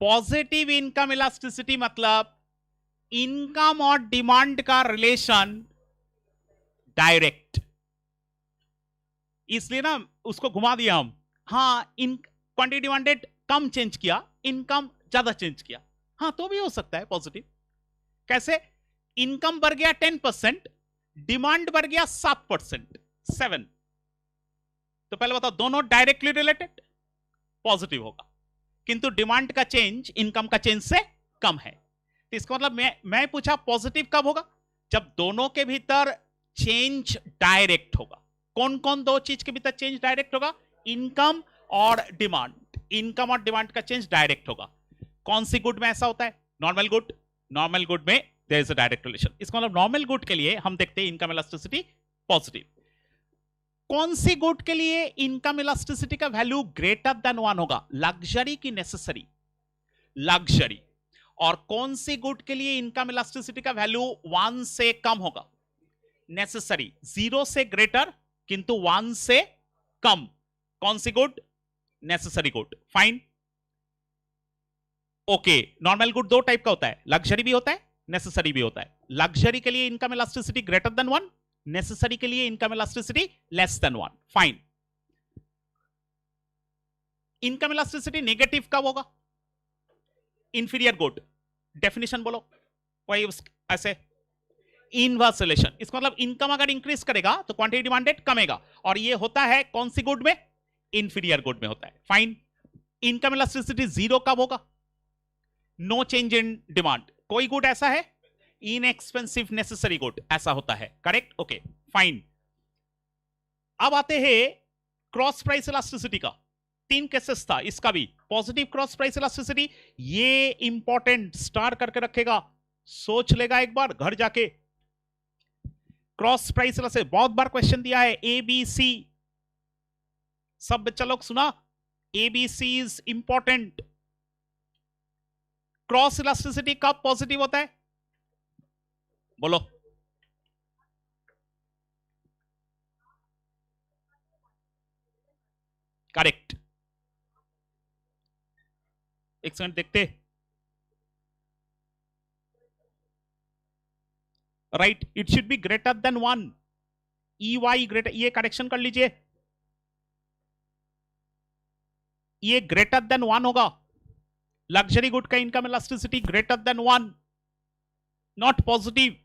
S1: पॉजिटिव इनकम इलास्टिसिटी मतलब इनकम और डिमांड का रिलेशन डायरेक्ट, इसलिए ना उसको घुमा दिया हम। हाँ, इन क्वांटिटी डिमांडेड कम चेंज किया, इनकम ज्यादा चेंज किया, हाँ तो भी हो सकता है पॉजिटिव। कैसे? इनकम बढ़ गया 10%, डिमांड बढ़ गया 7%, 7। तो पहले बताओ, दोनों डायरेक्टली रिलेटेड, पॉजिटिव होगा। किंतु डिमांड का चेंज इनकम का चेंज से कम है, तो इसका मतलब मैं पूछा पॉजिटिव कब होगा? जब दोनों के भीतर चेंज डायरेक्ट होगा। कौन कौन दो चीज के भीतर चेंज डायरेक्ट होगा? इनकम और डिमांड। इनकम और डिमांड का चेंज डायरेक्ट होगा। कौन सी गुड में ऐसा होता है? Normal good. नॉर्मल गुड में there is a direct relation. इसका मतलब नॉर्मल गुड के लिए हम देखते हैं इनकम इलास्टिसिटी पॉजिटिव। कौन सी गुड के लिए इनकम इलास्टिसिटी का वैल्यू ग्रेटर देन 1 होगा? लग्जरी की नेसेसरी? लग्जरी। और कौन सी गुड के लिए इनकम इलास्टिसिटी का वैल्यू 1 से कम होगा? नेसेसरी। 0 से ग्रेटर किंतु 1 से कम। कौन सी good? Necessary good. Fine, okay. Normal good 2 type का होता है, लग्जरी भी होता है, नेसेसरी भी होता है। लग्जरी के लिए income elasticity greater than 1, necessary के लिए income elasticity less than 1। Fine. Income elasticity negative कब होगा? Inferior good. डेफिनेशन बोलो वही ऐसे, इनवर्स रिलेशन। इसका मतलब इनकम अगर इंक्रीज करेगा तो क्वांटिटी डिमांडेड कमेगा, और ये होता है कौन सी गुड में? इंफीरियर गुड में होता है। फाइन। इनकम इलास्टिसिटी 0 कब होगा? No change in demand. कोई गुड ऐसा है? इनएक्सपेंसिव नेसेसरी गुड ऐसा होता है, करेक्ट? Okay, fine. अब आते हैं क्रॉस प्राइस इलास्टिसिटी का। 3 केसेस था इसका भी। पॉजिटिव क्रॉस प्राइस इलास्टिसिटी, ये इंपॉर्टेंट, स्टार करके रखेगा, सोच लेगा एक बार घर जाके। क्रॉस प्राइस इलास्टिसिटी बहुत बार क्वेश्चन दिया है, ABC। सब बच्चा लोग सुना? ABC is important. Cross elasticity कब पॉजिटिव होता है? बोलो। करेक्ट। एक सेकंड देखते। Right, it should be greater than 1। EY greater, ये करेक्शन कर लीजिए, ये ग्रेटर देन 1 होगा। लग्जरी गुड का income elasticity greater than 1, not positive,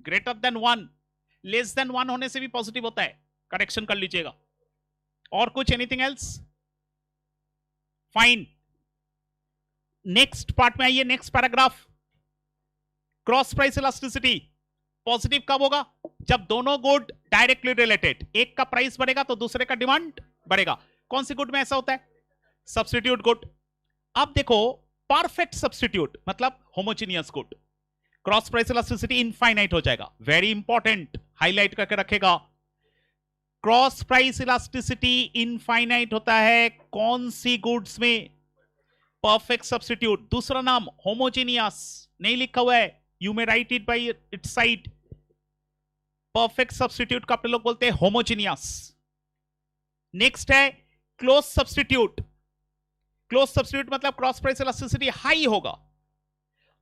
S1: greater than 1। Less than 1 होने से भी पॉजिटिव होता है, करेक्शन कर लीजिएगा। और कुछ, anything else? Fine, next part में आइए, next paragraph. Cross price elasticity positive कब होगा? जब दोनों गुड डायरेक्टली रिलेटेड, एक का प्राइस बढ़ेगा तो दूसरे का डिमांड बढ़ेगा। कौन सी गुड में ऐसा होता है? Substitute good. अब देखो, परफेक्ट सब्स्टिट्यूट मतलब homogeneous good, cross price elasticity infinite हो जाएगा। वेरी इंपॉर्टेंट, हाईलाइट करके रखेगा। क्रॉस प्राइस इलास्टिसिटी इनफाइनाइट होता है कौन सी गुड्स में? Perfect substitute. दूसरा नाम होमोजीनियस, नहीं लिखा हुआ है, you may write it by its side. Perfect substitute का आप लोग बोलते हैं होमोजीनियस। नेक्स्ट है क्लोज सब्स्टिट्यूट। क्लोज सब्स्टिट्यूट मतलब क्रॉस प्राइस इलास्टिसिटी हाई होगा।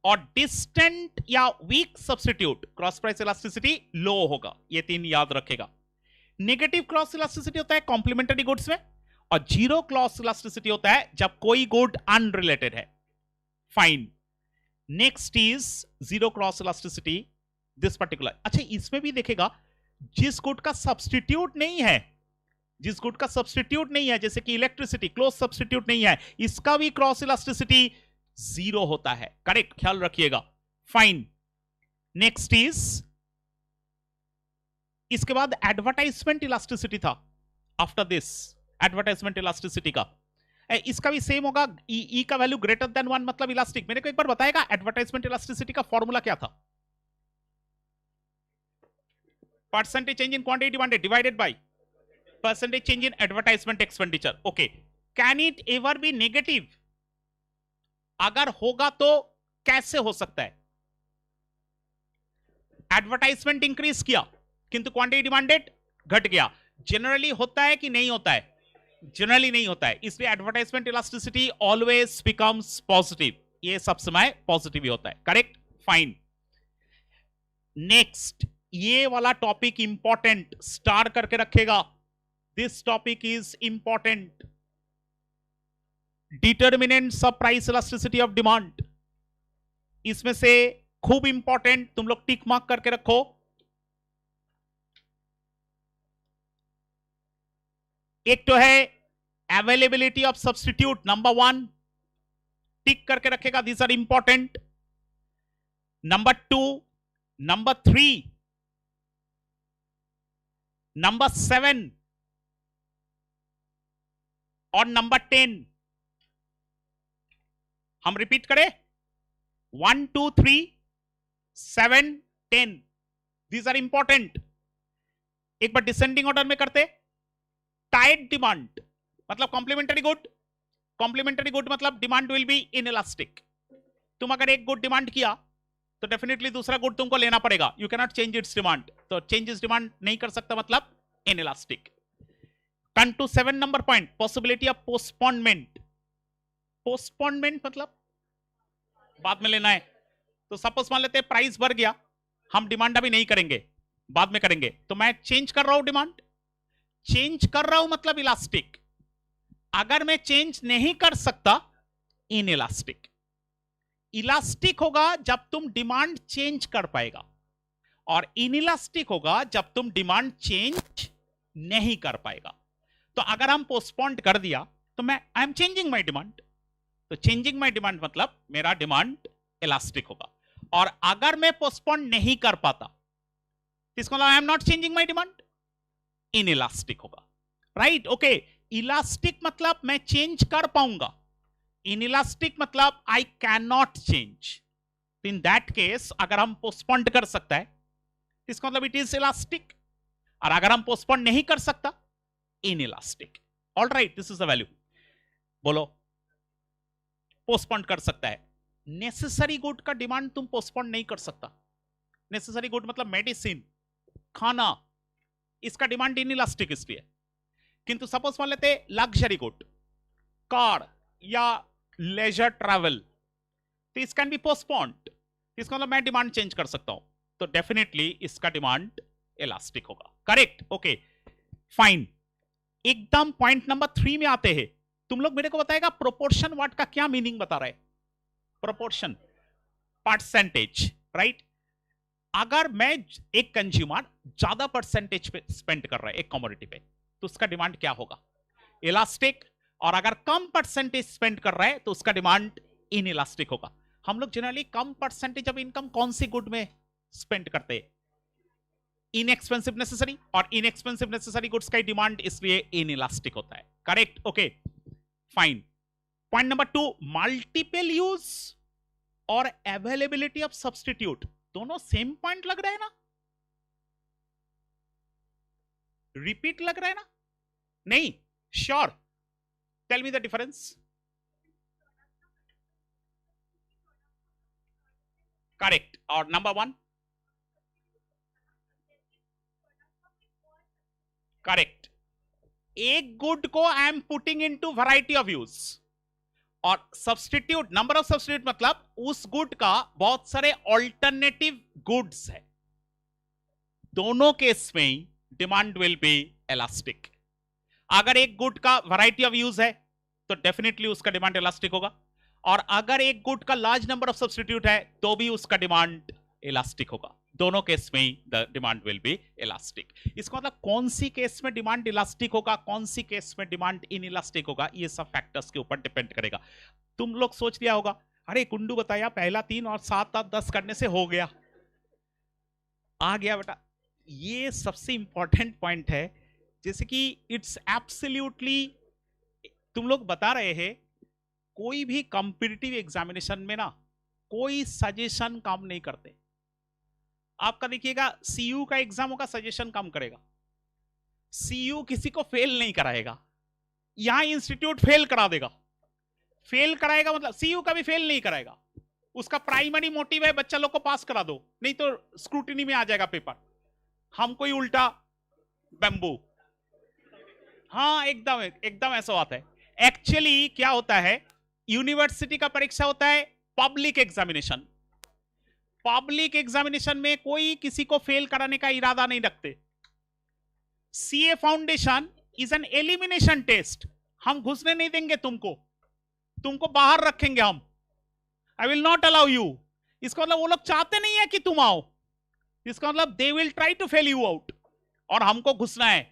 S1: और डिस्टेंट या weak substitute, cross price elasticity low होगा। ये तीन याद रखेगा। नेगेटिव क्रॉस इलास्टिसिटी होता है कॉम्प्लीमेंट्री गुड्स में, और जीरो क्रॉस इलास्टिसिटी होता है जब कोई गुड अनरिलेटेड है। Fine, next is zero cross elasticity this particular. अच्छा, इसमें भी देखेगा जिस गुड का सब्स्टिट्यूट नहीं है, जिस गुड का सब्स्टिट्यूट नहीं है, जैसे कि इलेक्ट्रिसिटी, क्लोज सब्स्टिट्यूट नहीं है, इसका भी क्रॉस इलास्टिसिटी जीरो होता है। करेक्ट, ख्याल रखिएगा। फाइन, नेक्स्ट इज, इसके बाद एडवर्टाइजमेंट इलास्टिसिटी था। आफ्टर दिस एडवर्टाइजमेंट इलास्टिसिटी का, इसका भी सेम होगा। ई का वैल्यू ग्रेटर देन 1 मतलब इलास्टिक। मेरे को एक बार बताएगा एडवर्टाइजमेंट इलास्टिसिटी का फॉर्मूला क्या था? Percentage change in quantity demanded divided by percentage change in advertisement expenditure. Okay, can it ever be negative? अगर होगा तो कैसे हो सकता है? एडवर्टाइजमेंट इंक्रीज किया किंतु क्वांटिटी डिमांडेड घट गया। जनरली होता है कि नहीं होता है? जनरली नहीं होता है, इसलिए advertisement elasticity always becomes positive. ये सब समय पॉजिटिव ही होता है। Correct, fine. नेक्स्ट, ये वाला टॉपिक इंपॉर्टेंट, स्टार करके रखेगा। This topic is important. Determinants of price elasticity of demand, इसमें से खूब इंपॉर्टेंट, तुम लोग टिक मार्क करके रखो। एक तो है availability of substitute, number 1, tick करके रखेगा, these are important. Number 2, number 3, number 7 और नंबर 10। हम रिपीट करें, 1 2 3 7 10, दीज आर इंपॉर्टेंट। एक बार डिसेंडिंग ऑर्डर में करते। टाइट डिमांड मतलब कॉम्प्लीमेंट्री गुड। कॉम्प्लीमेंट्री गुड मतलब डिमांड विल बी इनइलास्टिक। तुम अगर एक गुड डिमांड किया तो डेफिनेटली दूसरा गुड तुमको लेना पड़ेगा। You can not change its demand, तो चेंज इट्स डिमांड नहीं कर सकता, मतलब inelastic. Turn to 7 number point, possibility of postponement. Postponement मतलब बाद में लेना है। तो सपोज मान लेते हैं प्राइस बढ़ गया, हम डिमांड अभी नहीं करेंगे, बाद में करेंगे, तो मैं चेंज कर रहा हूं डिमांड। चेंज कर रहा हूं मतलब इलास्टिक। अगर मैं चेंज नहीं कर सकता, इनइलास्टिक। इलास्टिक होगा जब तुम डिमांड चेंज कर पाएगा, और इनइलास्टिक होगा जब तुम डिमांड चेंज नहीं कर पाएगा। तो अगर हम पोस्टपोन कर दिया तो मैं I am changing my demand, तो चेंजिंग माई डिमांड मतलब मेरा डिमांड इलास्टिक होगा। और अगर मैं पोस्टपोन नहीं कर पाता, इसको I am not changing my demand, inelastic होगा। Right, okay. इलास्टिक मतलब मैं चेंज कर पाऊंगा, इनइलास्टिक मतलब I can not change. In that case अगर हम पोस्टपोन कर सकता है, इसका मतलब इट इज इलास्टिक, और अगर हम पोस्टपोन नहीं कर सकता, inelastic. All right, this is the value. बोलो, पोस्टपोन कर सकता है। नेसेसरी गुड का डिमांड तुम पोस्टपोन नहीं कर सकता। नेसेसरी गुड मतलब मेडिसिन, खाना, इसका डिमांड इनइलास्टिक इसलिए। किंतु सपोज मान लेते लग्जरी गुड, कार या लेजर ट्रैवल, तो इस कैन बी पोस्टपोन्ड। इसका मतलब मैं डिमांड चेंज कर सकता हूं, तो डेफिनेटली इसका डिमांड इलास्टिक होगा। Correct, okay, fine. एकदम पॉइंट नंबर 3 में आते हैं। तुम लोग मेरे को बताएगा प्रोपोर्शन वर्ड का क्या मीनिंग बता रहा है? Proportion, percentage, right. अगर मैं एक कंज्यूमर ज्यादा परसेंटेज पे स्पेंड कर रहा है एक कमोडिटी पे, तो उसका डिमांड क्या होगा? इलास्टिक। और अगर कम परसेंटेज स्पेंड कर रहा है तो उसका डिमांड इन इलास्टिक होगा। हम लोग generally come percentage of income कौन सी गुड में स्पेंड करते हैं? इनएक्सपेंसिव नेसेसरी, और इनएक्सपेंसिव नेसेसरी गुड्स का डिमांड इसलिए इन इलास्टिक होता है। Correct, okay fine. Point number 2, multiple use और अवेलेबिलिटी ऑफ सब्स्टिट्यूट, दोनों सेम पॉइंट लग रहा है ना? रिपीट लग रहा है ना? नहीं, sure, tell me the difference. Correct. और नंबर 1? करेक्ट। एक गुड को I am putting into variety of use, और सब्स्टिट्यूट, नंबर ऑफ सब्स्टिट्यूट मतलब उस गुड का बहुत सारे ऑल्टरनेटिव गुड्स है। दोनों केस में डिमांड विल बी इलास्टिक। अगर एक गुड का वैरायटी ऑफ यूज है तो डेफिनेटली उसका डिमांड इलास्टिक होगा, और अगर एक गुड का लार्ज नंबर ऑफ सब्स्टिट्यूट है तो भी उसका डिमांड इलास्टिक होगा। दोनों केस में the demand will be elastic. इसका मतलब कौन सी केस में डिमांड इलास्टिक होगा, कौन सी केस में डिमांड इन इलास्टिक होगा, ये सब फैक्टर्स के ऊपर डिपेंड करेगा। तुम लोग सोच लिया होगा, अरे कुंडू बताया पहला 3 और 7 और 10 करने से हो गया, आ गया बेटा। ये सबसे इंपॉर्टेंट पॉइंट है, जैसे कि इट्स एब्सोल्युटली, तुम लोग बता रहे हैं कोई भी कॉम्पिटिटिव एग्जामिनेशन में ना कोई सजेशन काम नहीं करते। आपका देखिएगा सीयू का एग्जाम होगा, सजेशन काम करेगा। सीयू किसी को फेल नहीं कराएगा, यहां इंस्टीट्यूट फेल करा देगा। फेल कराएगा मतलब सीयू का भी फेल नहीं कराएगा, उसका प्राइमरी मोटिव है बच्चा लोग को पास करा दो, नहीं तो स्क्रूटिनी में आ जाएगा पेपर। हमको ही उल्टा बैम्बू। हाँ एकदम एकदम ऐसा बात है। एक्चुअली क्या होता है, यूनिवर्सिटी का परीक्षा होता है पब्लिक एग्जामिनेशन। पब्लिक एग्जामिनेशन में कोई किसी को फेल कराने का इरादा नहीं रखते। CA foundation is an elimination test. हम घुसने नहीं देंगे तुमको, तुमको बाहर रखेंगे हम। I will not allow you. इसका मतलब वो लोग चाहते नहीं है कि तुम आओ, इसका मतलब they will try to fail you out, और हमको घुसना है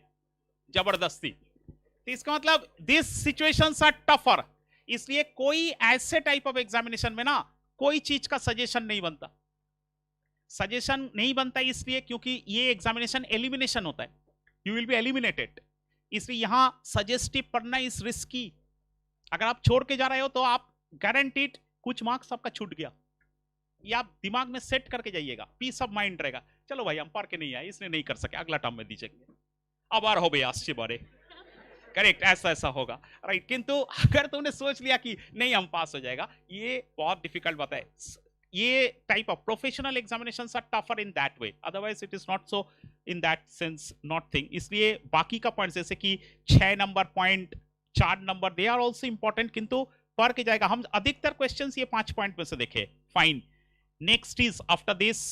S1: जबरदस्ती। तो इसका मतलब दिस सिचुएशंस आर टफर। इसलिए कोई ऐसे टाइप ऑफ एग्जामिनेशन में ना कोई चीज का सजेशन नहीं बनता। सजेशन नहीं बनता इसलिए क्योंकि ये एग्जामिनेशन एलिमिनेशन होता है, यू विल बी एलिमिनेटेड। इसलिए यहां सजेस्टिव पढ़ना इस रिस्की। अगर आप छोड़ के जा रहे हो तो आप गारंटीड कुछ मार्क्स आपका छूट गया, ये आप दिमाग में सेट करके जाइएगा, पीस ऑफ माइंड रहेगा। चलो भाई हम पार के नहीं आए इसलिए नहीं कर सके, अगला टर्म में दीजिएगा, अब आर हो भैया अच्छे बारे। करेक्ट, ऐसा ऐसा होगा राइट। किंतु अगर तुमने सोच लिया कि नहीं हम पास हो जाएगा, ये बहुत डिफिकल्ट बात है। ये type of professional examinations are tougher in that way, otherwise it is not so in that sense not thing. इसलिए बाकी का पॉइंट जैसे कि 6 number point, 4 number, they are also important, किंतु पर के जाएगा। हम अधिकतर क्वेश्चन ये 5 पॉइंट में से देखे। Fine, next is after this,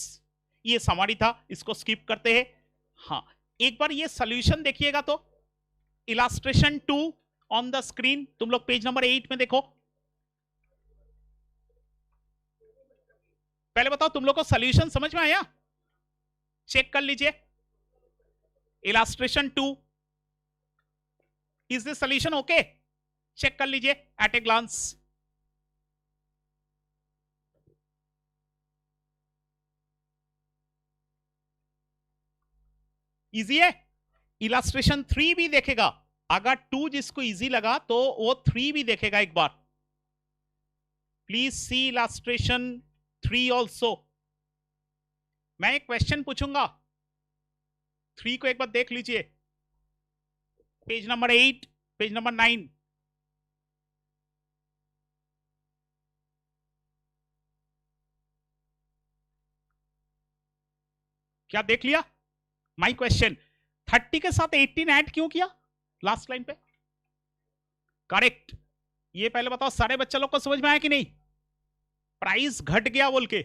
S1: ये समरी था, इसको स्किप करते हैं। हाँ, एक बार ये सॉल्यूशन देखिएगा तो इलास्ट्रेशन 2 ऑन द स्क्रीन, तुम लोग पेज नंबर 8 में देखो। पहले बताओ तुम लोग को सॉल्यूशन समझ में आया? चेक कर लीजिए illustration 2, is this solution okay? Check कर लीजिए एट ए ग्लांस। इजी है? इलास्ट्रेशन 3 भी देखेगा, अगर 2 जिसको इजी लगा तो वो 3 भी देखेगा एक बार। Please see illustration 3 also. मैं एक क्वेश्चन पूछूंगा, 3 को एक बार देख लीजिए, पेज नंबर 8, पेज नंबर 9। क्या देख लिया? माई क्वेश्चन, 30 के साथ 18 ऐड क्यों किया लास्ट लाइन पे? करेक्ट। ये पहले बताओ सारे बच्चे लोग को समझ में आया कि नहीं? प्राइस घट गया बोल के,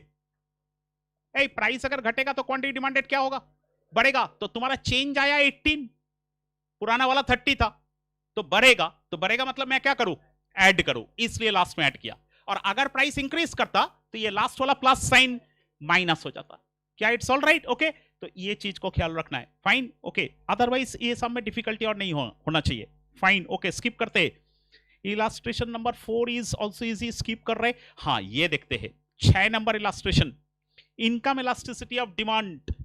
S1: प्राइस अगर घटेगा तो क्वांटिटी डिमांडेड क्या होगा? बढ़ेगा। तो तुम्हारा चेंज आया 18, पुराना वाला 30 था, तो बढ़ेगा। तो बढ़ेगा मतलब मैं क्या करूं? ऐड करूं, इसलिए लास्ट में ऐड किया। और अगर प्राइस इंक्रीज करता तो ये लास्ट वाला प्लस साइन माइनस हो जाता। क्या इट्स ऑल राइट? ओके, तो ये चीज को ख्याल रखना है, फाइन, ओके। अदरवाइज ये सब में डिफिकल्टी और नहीं होना चाहिए, फाइन, ओके। स्किप करते, illustration number 4 is also easy, skip कर रहे। हाँ, ये देखते हैं 6 number illustration, income elasticity of demand.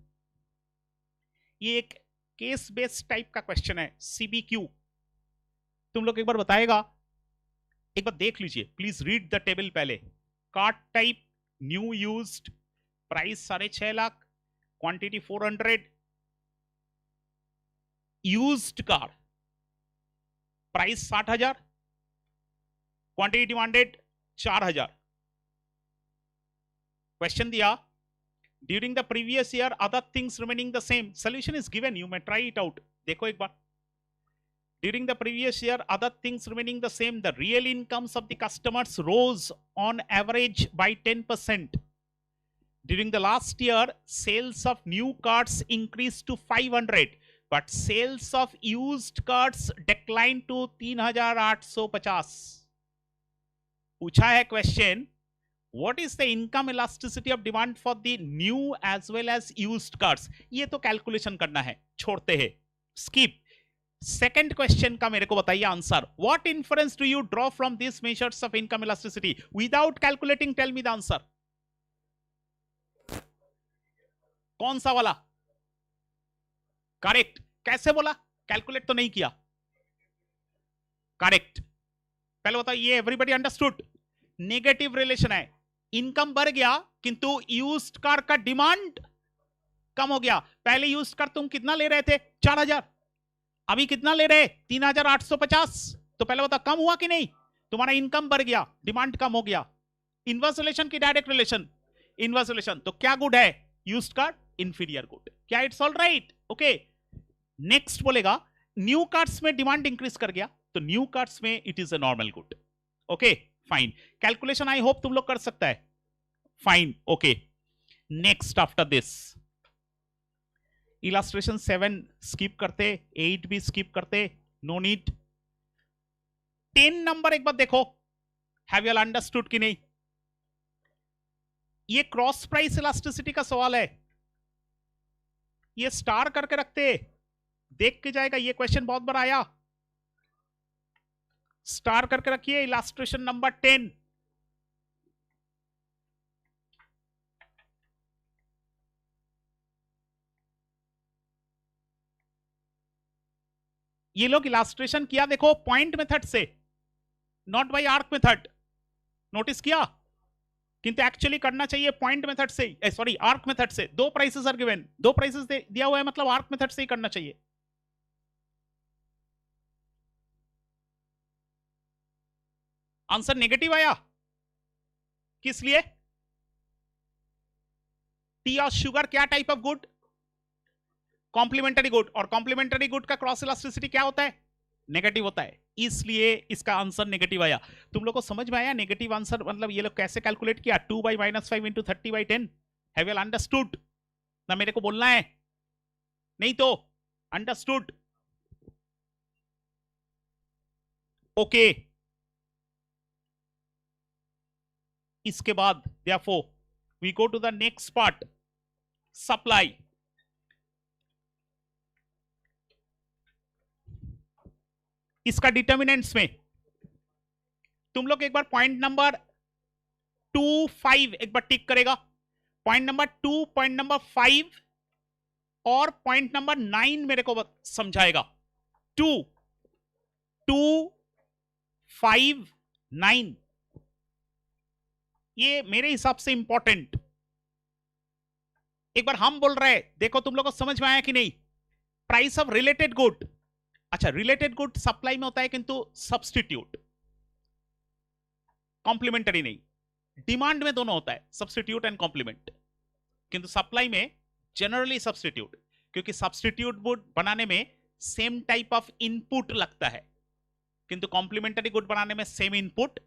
S1: ये एक केस बेस्ड टाइप का क्वेश्चन है, सीबीक्यू। तुम लोग एक बार बताएगा, एक बार देख लीजिए प्लीज, रीड द टेबल पहले। Car type new used, price 6.5 lakh, quantity 400, used car price 60,000, quantity demanded 4,000। Question दिया during the previous year other things remaining the same, solution is given, you may try it out. देखो एक बार, during the previous year other things remaining the same, the real incomes of the customers rose on average by 10%. During the last year sales of new cars increased to 500 but sales of used cars declined to 3,850. पूछा है question, what is the income elasticity of demand for the new as well as used cars? ये तो कैलकुलेशन करना है, छोड़ते हैं, स्किप। सेकेंड क्वेश्चन का मेरे को बताइए answer. What inference do you draw from this measures of income elasticity? Without calculating tell me the answer. कौन सा वाला? करेक्ट। कैसे बोला? कैलकुलेट तो नहीं किया। करेक्ट। पहले बताओ, ये एवरीबॉडी अंडरस्टूड? नेगेटिव रिलेशन है, इनकम बढ़ गया किंतु यूज्ड कार का डिमांड कम हो गया। पहले यूज्ड कार तुम कितना ले रहे थे? 4,000, अभी कितना ले रहे? 3,850। तो पहले बता, कम हुआ कि नहीं? तुम्हारा इनकम बढ़ गया, डिमांड कम हो गया। इनवर्स रिलेशन की डायरेक्ट रिलेशन? Inverse relation. तो क्या गुड है? Used car inferior good. क्या it's all right? Okay. Next बोलेगा न्यू कार्स में डिमांड इंक्रीज कर गया, तो न्यू कार्स में it is a normal good. Okay fine, calculation I hope तुम लोग कर सकता है, fine, okay. Next after this illustration 7 skip करते, 8 भी स्किप करते, नो नीड। 10 नंबर एक बार देखो, हैव यू अंडरस्टूड कि नहीं? ये क्रॉस प्राइस इलास्टिसिटी का सवाल है, ये स्टार करके रखते, देख के जाएगा, ये क्वेश्चन बहुत बार आया। स्टार करके रखिए इलास्ट्रेशन नंबर 10। ये लोग इलास्ट्रेशन किया देखो पॉइंट मेथड से, not by arc method, notice किया? किंतु एक्चुअली करना चाहिए पॉइंट मेथड से, सॉरी आर्क मेथड से। दो प्राइसेस आर गिवन, दो प्राइसेस दिया हुआ है, मतलब आर्क मेथड से ही करना चाहिए। आंसर नेगेटिव आया, किस लिए? टी और शुगर क्या type of good? Complementary good, और कॉम्प्लीमेंटरी गुड का क्रॉस इलास्टिसिटी क्या होता है? नेगेटिव होता है, इसलिए इसका आंसर नेगेटिव आया। तुम लोग को समझ में आया नेगेटिव आंसर मतलब ये लोग कैसे कैलकुलेट किया? 2/-5 इंटू 30/10। Have you understood? ना मेरे को बोलना है, नहीं तो अंडरस्टूड? ओके। इसके बाद therefore we go to the next part, supply। इसका डिटर्मिनेंट्स में तुम लोग एक बार पॉइंट नंबर 2, 5 एक बार टिक करेगा, पॉइंट नंबर 2, पॉइंट नंबर 5 और पॉइंट नंबर 9 मेरे को समझाएगा। 2, 5, 9 ये मेरे हिसाब से इंपॉर्टेंट। एक बार हम बोल रहे हैं, देखो तुम लोग को समझ में आया कि नहीं? प्राइस ऑफ रिलेटेड गुड, अच्छा रिलेटेड गुड सप्लाई में होता है किंतु सब्सटीट्यूट, कॉम्प्लीमेंटरी नहीं। डिमांड में दोनों होता है, सब्सटीट्यूट एंड कॉम्प्लीमेंट, किंतु सप्लाई में जनरली सब्सटीट्यूट, क्योंकि सब्सटीट्यूट गुड बनाने में सेम टाइप ऑफ इनपुट लगता है, किंतु कॉम्प्लीमेंटरी गुड बनाने में सेम इनपुट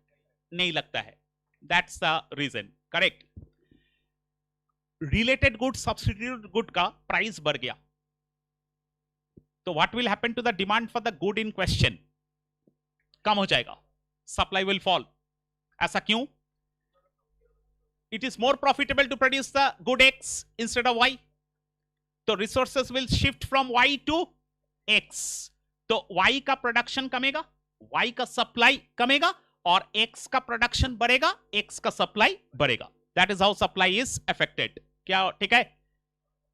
S1: नहीं लगता है। That's the reason, correct. Related good substitute good का प्राइस बढ़ गया, तो what will happen to the demand for the good in question? कम हो जाएगा, सप्लाई विल फॉल। ऐसा क्यों? it is more profitable to produce the good X instead of Y. तो resources will shift from Y to X. तो Y का प्रोडक्शन कमेगा, Y का सप्लाई कमेगा और X का प्रोडक्शन बढ़ेगा, X का सप्लाई बढ़ेगा. That is how supply is affected. क्या ठीक है?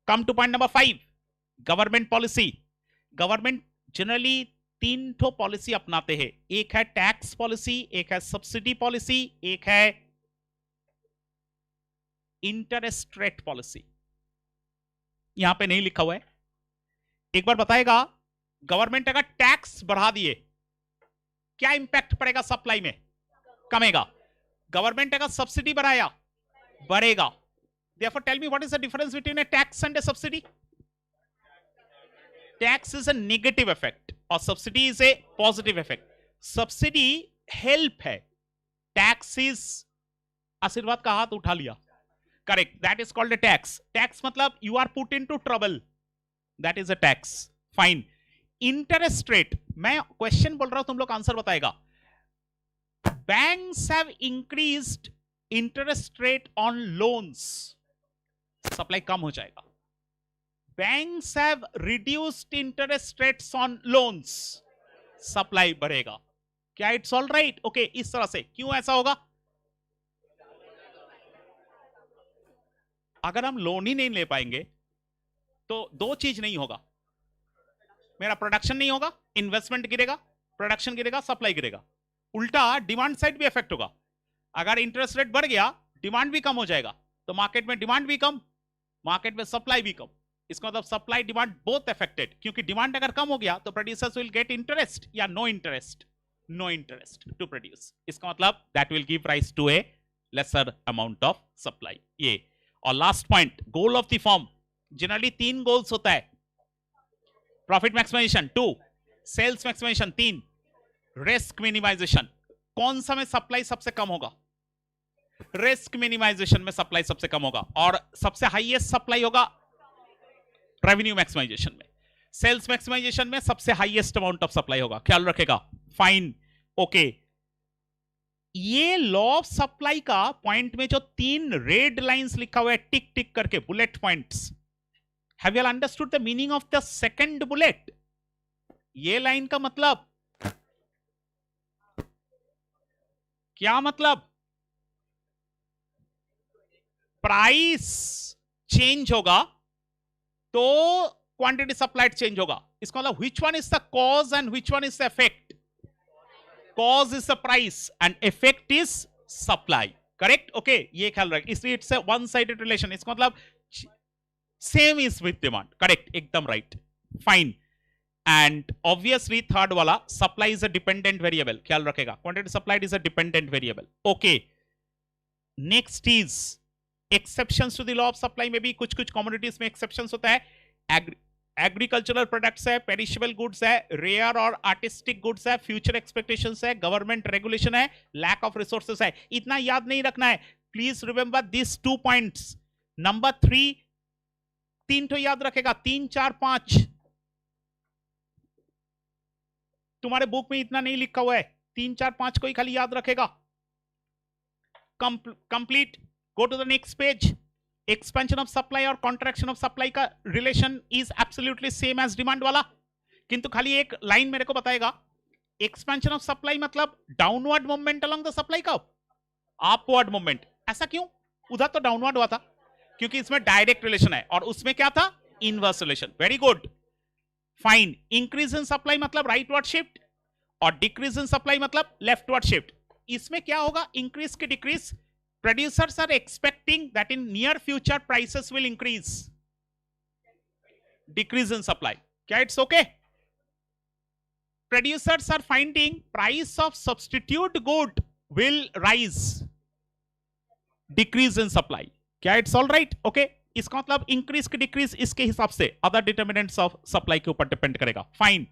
S1: Come to point number 5. Government policy. Government generally 3 ठो पॉलिसी अपनाते हैं. एक है टैक्स पॉलिसी, एक है सब्सिडी पॉलिसी, एक है इंटरेस्ट रेट पॉलिसी. यहां पे नहीं लिखा हुआ है. एक बार बताएगा, गवर्नमेंट अगर टैक्स बढ़ा दिए क्या इंपैक्ट पड़ेगा सप्लाई में? कमेगा. गवर्नमेंट अगर सब्सिडी बढ़ाया बढ़ेगा. Therefore, tell me what is the difference between a tax and a subsidy? Tax is a negative effect और subsidy is a positive effect. Subsidy help है. Tax is आशीर्वाद का हाथ उठा लिया. Correct. That is called a tax. Tax मतलब you are put into trouble. That is a tax. Fine. Interest rate. मैं क्वेश्चन बोल रहा हूं, तुम लोग आंसर बताएगा. Banks have increased interest rate on loans. Supply कम हो जाएगा. Banks have reduced interest rates on loans. Supply बढ़ेगा. क्या इट्स ऑल राइट? ओके, इस तरह से. क्यों ऐसा होगा? अगर हम लोन ही नहीं ले पाएंगे तो दो चीज नहीं होगा. मेरा प्रोडक्शन नहीं होगा, इन्वेस्टमेंट गिरेगा, प्रोडक्शन गिरेगा, सप्लाई गिरेगा. उल्टा डिमांड साइड भी इफेक्ट होगा. अगर इंटरेस्ट रेट बढ़ गया, डिमांड भी कम हो जाएगा. तो मार्केट में डिमांड भी कम, मार्केट में सप्लाई भी कम. इसका मतलब सप्लाई डिमांड बोथ अफेक्टेड. क्योंकि डिमांड अगर कम हो गया तो प्रोड्यूसर्स विल गेट इंटरेस्ट या नो इंटरेस्ट टू प्रोड्यूस. इसका मतलब that will give rise to a lesser amount of supply. ये. और last point, goal of the firm. Generally 3 goals होता है. Profit maximisation 2, sales maximisation 3, risk minimisation. कौन सा में सप्लाई सबसे कम होगा? रिस्क मिनिमाइजेशन में सप्लाई सबसे कम होगा. और सबसे हाईएस्ट सप्लाई होगा रेवेन्यू मैक्सिमाइजेशन में. सेल्स मैक्सिमाइजेशन में सबसे हाईएस्ट अमाउंट ऑफ सप्लाई होगा. ख्याल रखेगा. फाइन. ओके. ये लॉ ऑफ सप्लाई का पॉइंट में जो 3 रेड लाइंस लिखा हुआ है टिक टिक करके, bullet points. Have you understood the meaning of the second bullet? ये लाइन का मतलब क्या? मतलब प्राइस चेंज होगा तो क्वांटिटी सप्लाइड चेंज होगा. इसका मतलब which one is the cause and which one is the effect? Cause is the price and effect is supply. Correct. Okay, ये ख्याल रख. इसलिए it's a one sided relation. इसका मतलब same is with demand. Correct, एकदम right. Fine. And obviously third वाला, supply is a dependent variable. ख्याल रखेगा, quantity supplied is a dependent variable. Okay. Next is exceptions to the law of supply में भी कुछ कमोडिटीज में एक्सेप्शंस होता है. एग्रीकल्चरल प्रोडक्ट्स है, पेरिशेबल गुड्स है, रेयर और आर्टिस्टिक गुड्स है, फ्यूचर एक्सपेक्टेशंस है, गवर्नमेंट रेगुलेशन है, लैक ऑफ रिसोर्सेस है. इतना याद नहीं रखना है. Please remember this 2 points. Number 3, 3 तो याद रखेगा. 3, 4, 5 तुम्हारे बुक में इतना नहीं लिखा हुआ है. 3, 4, 5 को ही खाली याद रखेगा. Complete. Go to the next page. Expansion of supply और contraction of supply का relation is absolutely same as demand वाला. किंतु खाली एक लाइन मेरे को बताएगा. Expansion of supply मतलब downward movement along the supply curve, upward movement. ऐसा क्यों? उधर तो downward हुआ था. क्योंकि इसमें direct relation है और उसमें क्या था? Inverse relation. Very good. Fine. Increase in supply मतलब rightward shift और decrease in supply मतलब leftward shift. इसमें क्या होगा? Increase के decrease. Producers are expecting that in near future prices will increase. Decrease in supply. क्या it's okay? Producers are finding price of substitute good will rise. Decrease in supply. क्या it's all right? Okay? इसका मतलब increase के decrease इसके हिसाब से other determinants of supply के ऊपर depend करेगा. Fine.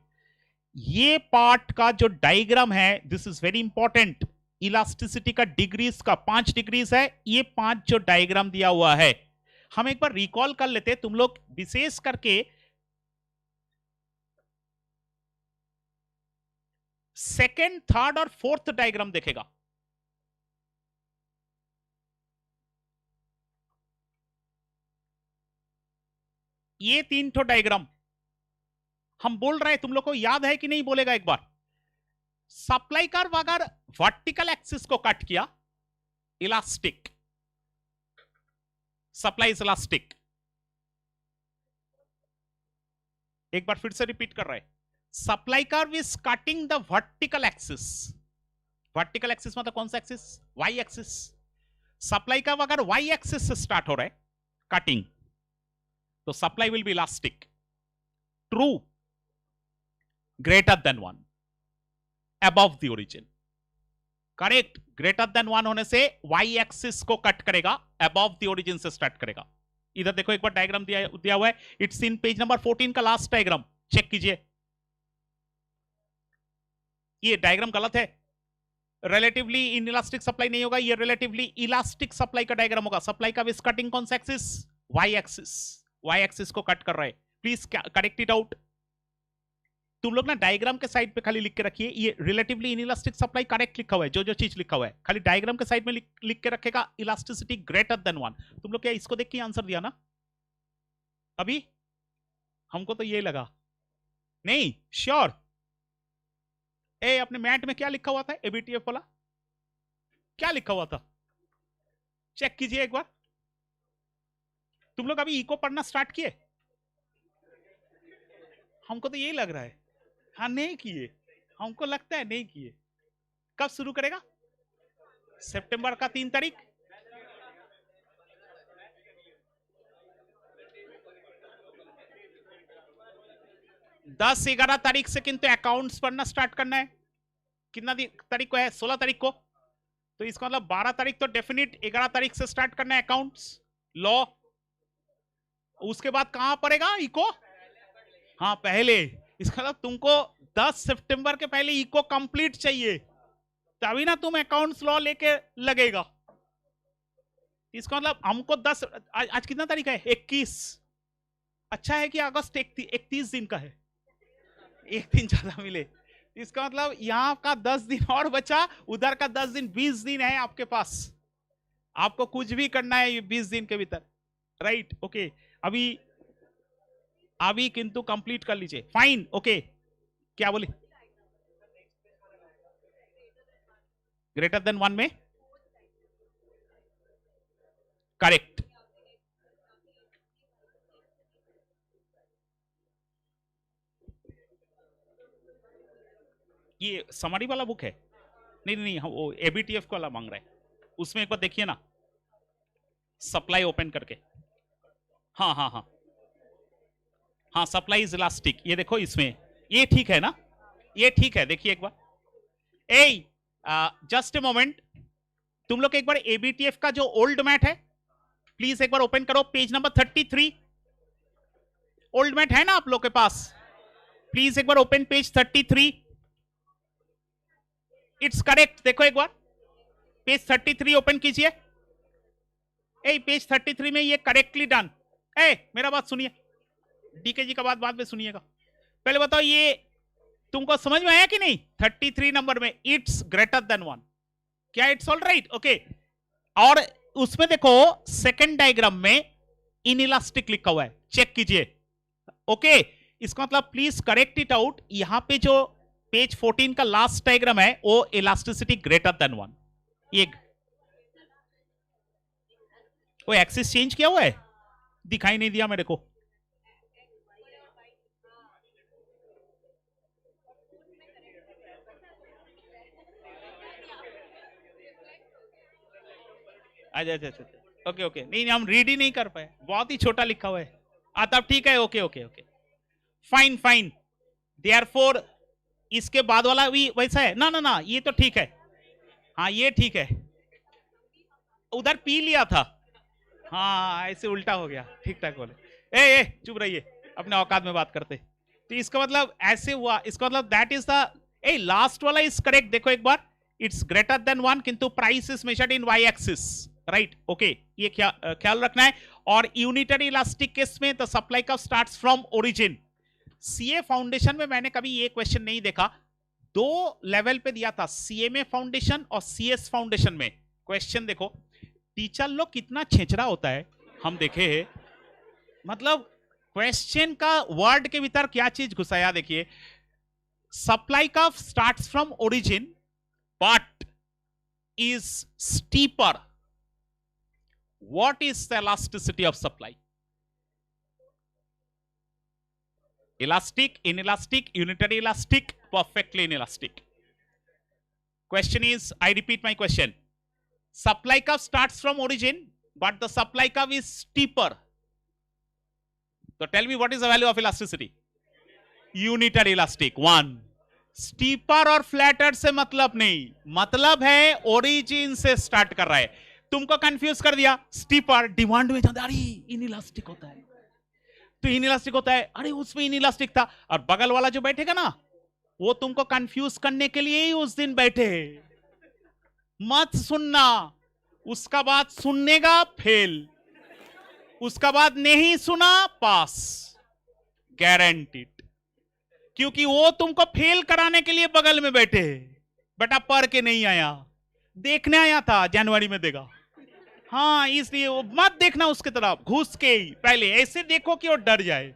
S1: ये part का जो diagram है, this is very important. Elasticity का डिग्रीज का 5 डिग्रीज है. ये 5 जो डायग्राम दिया हुआ है, हम एक बार रिकॉल कर लेते. तुम लोग विशेष करके सेकेंड, थर्ड और फोर्थ डायग्राम देखेगा. ये 3 ठो डायग्राम हम बोल रहे हैं, तुम लोग को याद है कि नहीं बोलेगा एक बार। सप्लाई कर्व अगर वर्टिकल एक्सिस को कट किया, इलास्टिक, सप्लाई इज इलास्टिक। एक बार फिर से रिपीट कर रहे हैं, supply curve is cutting the vertical axis. Vertical axis मतलब कौन सा axis? Y axis. Supply curve अगर वाई एक्सिस से स्टार्ट हो रहा है कटिंग, तो supply will be elastic. True, greater than 1, above the origin. Correct, greater than 1 होने से वाई एक्सिस को कट करेगा, अबव द ओरिजिन से स्टार्ट करेगा। इधर देखो एक बार डायग्राम दिया हुआ है, इट्स इन पेज नंबर 14 का लास्ट डायग्राम, चेक कीजिए। ये डायग्राम गलत है, रिलेटिवली इनइलास्टिक सप्लाई नहीं होगा, ये रिलेटिवली इलास्टिक सप्लाई का डायग्राम होगा। सप्लाई का विस कटिंग कौन सा axis? Y axis. Y axis को कट कर रहा है, प्लीज करेक्ट इट आउट। तुम लोग ना डायग्राम के साइड पे खाली लिख के रखिए, ये रिलेटिवली इनइलास्टिक सप्लाई करेक्ट लिखा हुआ है, जो जो चीज लिखा हुआ है खाली डायग्राम के साइड में लिख के रखेगा, इलास्टिसिटी ग्रेटर देन 1। तुम लोग क्या इसको देख के आंसर दिया ना अभी? हमको तो ये लगा नहीं श्योर। ए अपने मैट में क्या लिखा हुआ था, एबीटीएफ वाला क्या लिखा हुआ था? चेक कीजिए एक बार। तुम लोग अभी इको पढ़ना स्टार्ट किए? हमको तो यही लग रहा है हाँ नहीं किए, हमको लगता है नहीं किए। कब शुरू करेगा? सितंबर का 3 तारीख। दस 11 तारीख से किंतु अकाउंट्स पढ़ना स्टार्ट करना है। कितना तारीख को है? 16 तारीख को। तो इसका मतलब 12 तारीख तो डेफिनेट, 11 तारीख से स्टार्ट करना है अकाउंट्स लॉ। उसके बाद कहां पड़ेगा इको? हाँ पहले। इसका मतलब तुमको 10 सितंबर के पहले इको कंप्लीट चाहिए, तभी ना तुम अकाउंट्स लॉ लेके लगेगा। इसका मतलब हमको 10 आज कितना तारीख है? 21। अच्छा है कि अगस्त 31 दिन का है, एक दिन ज्यादा मिले। इसका मतलब यहां का 10 दिन और बचा, उधर का 10 दिन, 20 दिन है आपके पास। आपको कुछ भी करना है 20 दिन के भीतर, राइट? ओके, अभी किंतु कंप्लीट कर लीजिए। Fine, okay. क्या बोले? ग्रेटर देन 1 में करेक्ट। ये समरी वाला बुक है? नहीं नहीं, वो एबीटीएफ को वाला मांग रहा है। उसमें एक बार देखिए ना, सप्लाई ओपन करके। हाँ हाँ हाँ हाँ, सप्लाई इज इलास्टिक। ये देखो इसमें, ये ठीक है ना? ये ठीक है, देखिए एक बार। ए जस्ट ए मोमेंट, तुम लोग एक बार एबीटीएफ का जो ओल्ड मैट है प्लीज एक बार ओपन करो, पेज नंबर 33। ओल्ड मैट है ना आप लोग के पास? प्लीज एक बार ओपन पेज 33। इट्स करेक्ट, देखो एक बार पेज 33 ओपन कीजिए। ए पेज 33 में ये करेक्टली डन। ए मेरा बात सुनिए, डीके जी का बात बाद में सुनिएगा। पहले बताओ ये तुमको समझ में आया कि नहीं? 33 नंबर में इट्स ग्रेटर देन 1, क्या इट्स ऑल राइट? ओके। और उसमें देखो सेकंड डायग्राम में इनइलास्टिक लिखा हुआ है, चेक कीजिए। ओके, इसका मतलब प्लीज करेक्ट इट आउट। यहां पे जो पेज 14 का लास्ट डायग्राम है वो इलास्टिसिटी ग्रेटर देन 1। ये वो एक्सिस चेंज किया हुआ है, दिखाई नहीं दिया मेरे को। अच्छा अच्छा अच्छा, ओके ओके। नहीं हम रीड ही नहीं कर पाए, बहुत ही छोटा लिखा हुआ है। तब ठीक है, okay okay okay, fine fine. Therefore इसके बाद वाला भी वैसा है ना? ना ना, ये तो ठीक है। हाँ ये ठीक है, उधर पी लिया था। हाँ ऐसे उल्टा हो गया, ठीक ठाक बोले। ए चुप रहिए, अपने औकात में बात करते। तो इसका मतलब ऐसे हुआ, इसका मतलब that is the, a last वाला इज करेक्ट। देखो एक बार, इट्स ग्रेटर देन 1 किंतु price is measured in Y axis, right? Okay, ये ख्याल रखना है। और यूनिटरी इलास्टिक केस में the supply curve starts from origin. CA foundation में मैंने कभी ये क्वेश्चन नहीं देखा, 2 लेवल पे दिया था, सीएमए फाउंडेशन और सीएस फाउंडेशन में। क्वेश्चन देखो, टीचर लोग कितना छेचरा होता है हम देखे हैं। मतलब क्वेश्चन का वर्ड के भीतर क्या चीज घुसाया देखिए, supply curve starts from origin but is steeper. What is the elasticity of supply? Elastic, inelastic, unitary elastic, perfectly inelastic. Question is, I repeat my question. Supply curve starts from origin, but the supply curve is steeper. So tell me what is the value of elasticity? Unitary elastic, 1. Steeper और flatter से मतलब नहीं, मतलब है origin से start कर रहा है. तुमको कंफ्यूज कर दिया. Steeper डिमांड में जाता है, इनइलास्टिक होता है, तो इनइलास्टिक होता है, अरे उसमें इनइलास्टिक था. और बगल वाला जो बैठेगा ना, वो तुमको कंफ्यूज करने के लिए ही उस दिन बैठे. मत सुनना, उसका बात सुननेगा फेल, उसका बाद नहीं सुना पास, गारंटीड. क्योंकि वो तुमको फेल कराने के लिए बगल में बैठे. बेटा पढ़ के नहीं आया, देखने आया था, जनवरी में देगा. हाँ, इसलिए वो मत देखना उसकी तरफ, घुस के ही पहले ऐसे देखो कि वो डर जाए,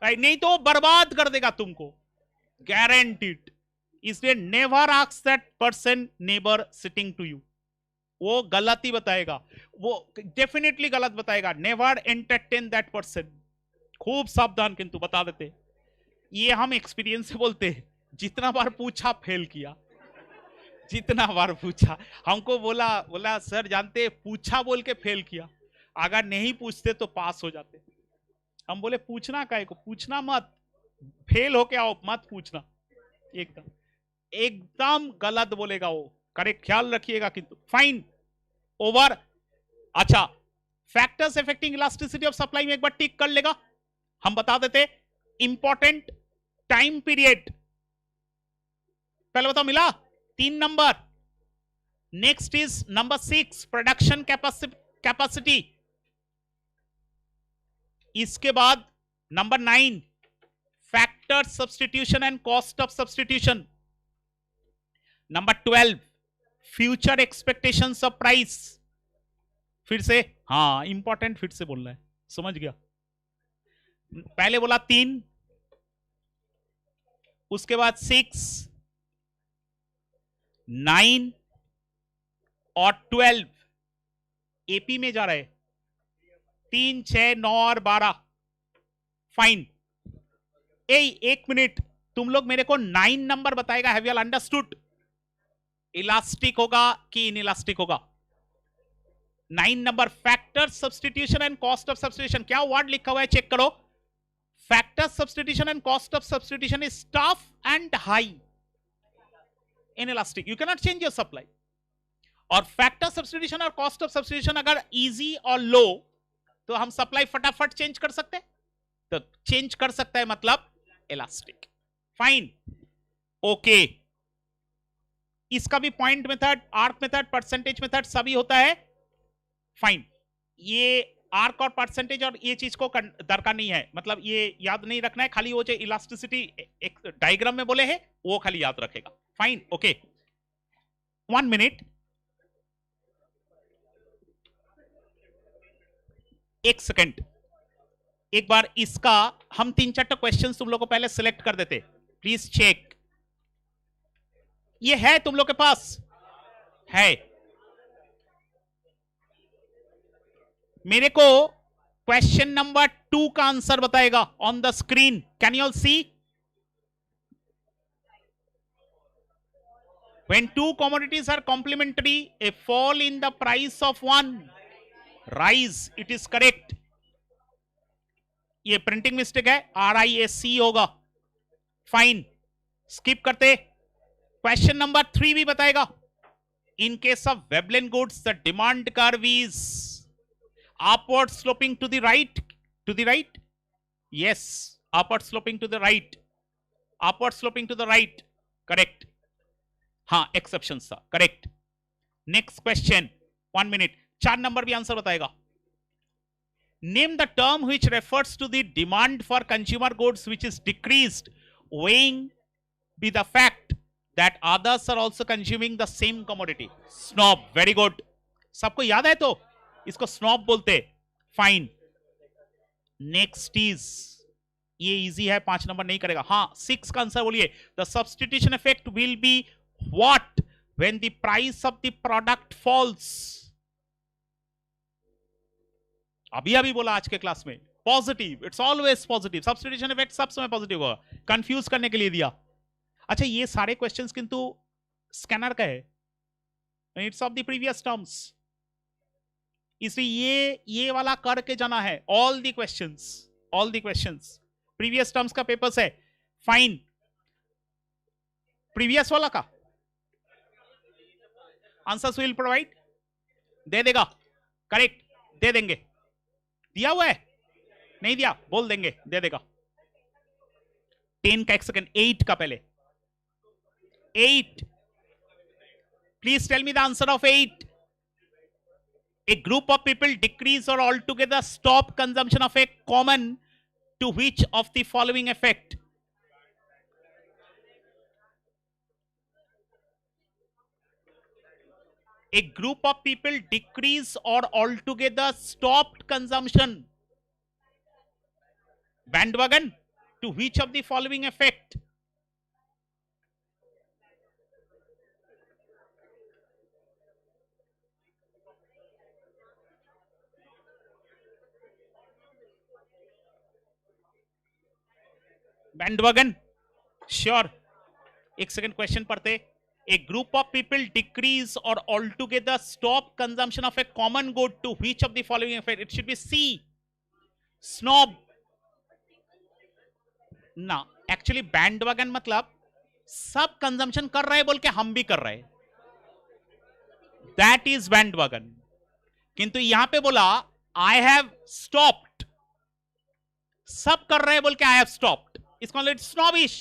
S1: नहीं तो वो बर्बाद कर देगा तुमको, गारंटीड. इसलिए never ask that person neighbour sitting to you. वो गलत ही बताएगा, वो डेफिनेटली गलत बताएगा. Never entertain that person. खूब सावधान, किंतु बता देते, ये हम एक्सपीरियंस से बोलते हैं. जितना बार पूछा फेल किया, जितना बार पूछा, हमको बोला सर जानते पूछा बोल के फेल किया, अगर नहीं पूछते तो पास हो जाते. हम बोले पूछना काहे को, पूछना मत, फेल होके आओ, मत पूछना. एकदम एकदम गलत बोलेगा वो, करेक्ट, ख्याल रखिएगा. किंतु फाइन, ओवर. अच्छा, factors affecting elasticity of supply में एक बार टिक कर लेगा. हम बता देते इंपॉर्टेंट टाइम पीरियड. पहले बताओ, मिला 3 number. Next is number 6, production capacity. इसके बाद number 9, factor substitution and cost of substitution. Number 12, future expectations of price. फिर से, हाँ इंपॉर्टेंट, फिर से बोलना है, समझ गया. पहले बोला 3, उसके बाद 6, 9 और 12 एपी में जा रहे, 3, 6, 9 और 12. फाइन. एक मिनट, तुम लोग मेरे को 9 नंबर बताएगा. Have you all understood? Elastic होगा कि इनइलास्टिक होगा? 9 number, factor substitution and cost of substitution. क्या वर्ड लिखा हुआ है, चेक करो. Factor substitution and cost of substitution is tough and high. Inelastic, you can not change your supply. और फैक्टर सब्स्टिट्यूशन और कॉस्ट ऑफ सब्स्टिट्यूशन अगर इजी और लो, तो हम सप्लाई फटाफट चेंज कर सकते हैं, तो चेंज कर सकता है, मतलब इलास्टिक. Fine, okay. इसका भी point method, arc method, percentage method सभी होता है. फाइन. ये आर्क और परसेंटेज और ये चीज को दरकार नहीं है, मतलब ये याद नहीं रखना है, खाली वो जो इलास्टिसिटी एक डायग्राम में बोले हैं वो खाली याद रखेगा. Fine, okay. 1 मिनट, एक सेकंड. एक बार इसका हम 3-4 क्वेश्चंस तुम लोग को पहले सिलेक्ट कर देते. Please check. ये है तुम लोग के पास? है. मेरे को क्वेश्चन नंबर 2 का आंसर बताएगा on the screen. Can you all see? When 2 commodities are complementary, a fall in the price of one rise. It is correct. ये प्रिंटिंग मिस्टेक है, RISC होगा. फाइन, स्किप करते. क्वेश्चन नंबर 3 भी बताएगा. In case of Veblen goods, the demand curve is upward sloping to the right. To the right? Yes, upward sloping to the right. Upward sloping to the right. Correct. हाँ, एक्सेप्शन था, correct. Next question, 1 minute. 4 number भी आंसर बताएगा. Name the term which refers to the demand for consumer goods which is decreased weighing be the fact that others are also consuming the same commodity. Snob. Very good. सबको याद है तो इसको स्नॉब बोलते. फाइन. नेक्स्ट इज, ये इजी है, 5 नंबर नहीं करेगा। हाँ 6 का आंसर बोलिए। The substitution effect will be what when the price of the product falls. अभी अभी बोला आज के क्लास में, positive, it's always positive, substitution effect सब समय पॉजिटिव होगा, कंफ्यूज करने के लिए दिया। अच्छा ये सारे क्वेश्चंस किंतु स्कैनर का है, it's of the previous terms, इसलिए ये वाला करके जाना है। All the questions previous terms का पेपर्स है। फाइन, प्रीवियस वाला का आंसर्स विल प्रोवाइड, दे देगा, करेक्ट दे देंगे, दिया हुआ है, नहीं दिया बोल देंगे, दे देगा। 10 का 1 सेकेंड, 8 का पहले, 8, please tell me the answer of 8। A group of people decrease or altogether stop consumption of a common to which of the following effect? A group of people decrease or altogether stopped consumption. Bandwagon, to which of the following effect? Bandwagon, sure. 1 second question पढ़ते। A group of people decrease और altogether stop consumption of a common good to which of the following effect? It should be C, snob ना। एक्चुअली बैंडवगन मतलब सब कंजम्पशन कर रहे हैं बोल के हम भी कर रहे हैं, दैट इज बैंडवगन। किंतु यहां पे बोला आई हैव स्टॉप्ड, सब कर रहे हैं बोल के I have stopped, it's called snobbish,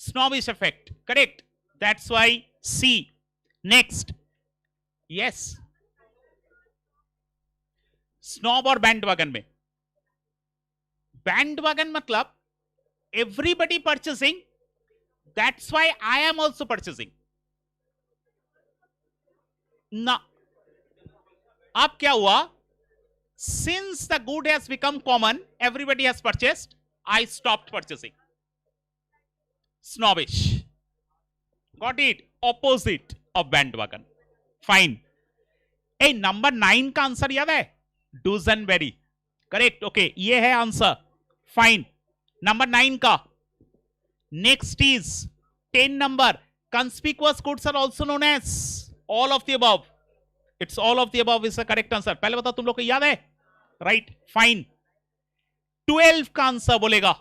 S1: snobbish effect, correct, that's why C। next, yes, snob और bandwagon में, bandwagon मतलब everybody purchasing, that's why I am also purchasing ना। अब क्या हुआ, since the good has become common, everybody has purchased, I stopped purchasing, snobbish, got it, opposite of bandwagon, fine। A number 9 का आंसर याद है, डूजनबेरी, करेक्ट, ओके ये है आंसर, फाइन, नंबर 9 का। Next is 10 number, conspicuous goods are also known as all of the above, it's all of the above is the correct answer। पहले बताओ तुम लोग को याद है, राइट, फाइन। 12 का आंसर बोलेगा,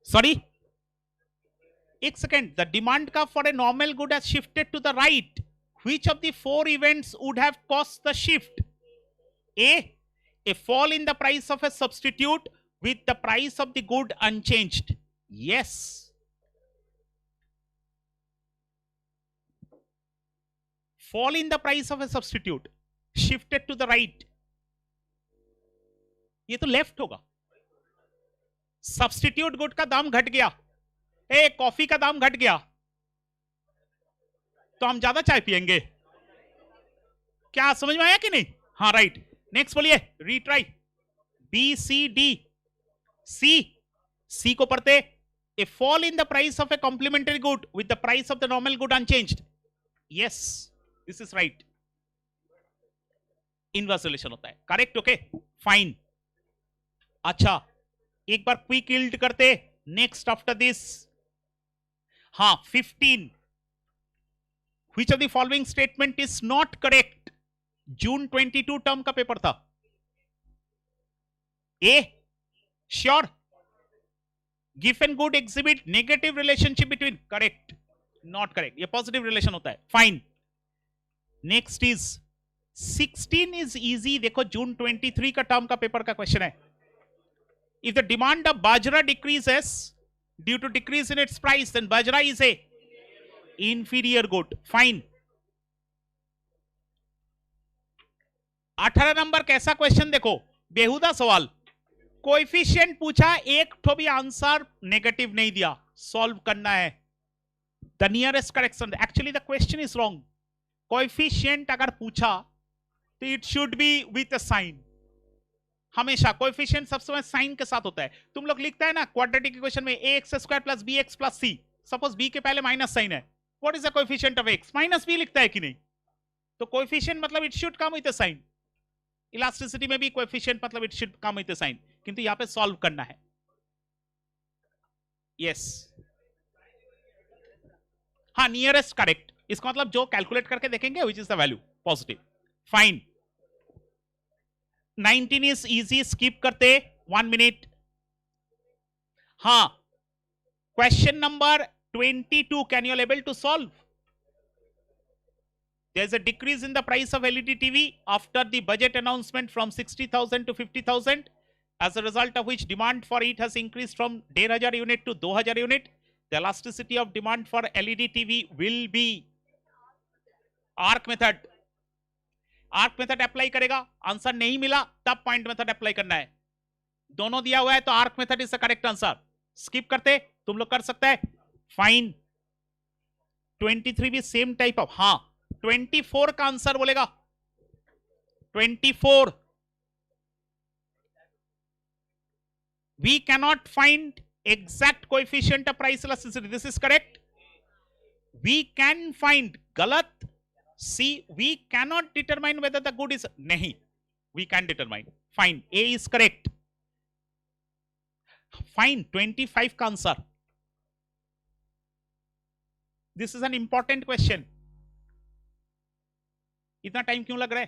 S1: सॉरी 1 सेकेंड, द डिमांड का for a normal good has shifted to the right, which of the 4 events would have caused the shift? A fall in the price of a substitute with the price of the good unchanged, yes, fall in the price of a substitute shifted to the right, ये तो लेफ्ट होगा। सब्स्टिट्यूट गुड का दाम घट गया, ए कॉफी का दाम घट गया, तो हम ज्यादा चाय पिएंगे, क्या समझ में आया कि नहीं? हाँ राइट। नेक्स्ट बोलिए, retry, B C D, C को पढ़ते, a fall in the price of a complementary good with the price of the normal good unchanged, yes this is right, inverse relation होता है, करेक्ट, ओके फाइन। अच्छा एक बार क्विक यील्ड करते, नेक्स्ट आफ्टर दिस, हाँ 15, which of the following statement is not correct? June 22 term का पेपर था। A sure, given good exhibit negative relationship between, correct, not correct, ये पॉजिटिव रिलेशन होता है, fine. Next is 16 is easy, देखो जून 23 का टर्म का पेपर का क्वेश्चन है। If the demand of bajra decreases due to decrease in its price, then bajra is a inferior good, fine। 18 number कैसा क्वेश्चन देखो, बेहुदा सवाल, कोएफिशिएंट पूछा, एक तो भी आंसर नेगेटिव नहीं दिया, सॉल्व करना है, the nearest correction, actually the question is wrong. Coefficient अगर पूछा तो it should be with a sign. हमेशा कोएफिशिएंट सब समय साइन के साथ होता है। तुम लोग लिखता है ना क्वाड्रेटिक इक्वेशन में ax² plus bx plus c, suppose b के पहले माइनस साइन है, what is the coefficient of x? Minus b लिखता है कि नहीं? तो कोएफिशिएंट मतलब it should come with a sign. Elasticity में भी कोएफिशिएंट मतलब it should come with a sign, किंतु यहां पे सॉल्व करना है। यस, हाँ, नियरेस्ट करेक्ट, इसका मतलब जो कैलकुलेट करके देखेंगे which is the value positive. Fine, 19 is easy, skip करते, 1 मिनट। हाँ, question number 22, can you able to solve? There is a decrease in the price of LED TV after the budget announcement from 60,000 to 50,000, as a result of which demand for it has increased from 1,500 unit to 2,000 unit. The elasticity of demand for LED TV will be ARC method. ARC method apply करेगा, आंसर नहीं मिला तब पॉइंट मेथड अप्लाई करना है। दोनों दिया हुआ है तो ARC method is the correct answer. Skip करते, तुम लोग कर सकते हैं। फाइन, 23 भी सेम टाइप ऑफ, हाँ 24 का आंसर बोलेगा। 24, we cannot find exact coefficient of price elasticity, this is correct. We can find, गलत, C, we cannot determine whether the good is, नहीं, we can determine, fine, A is correct. Fine, 25 का answer. This is an important question. इतना टाइम क्यों लग रहा है?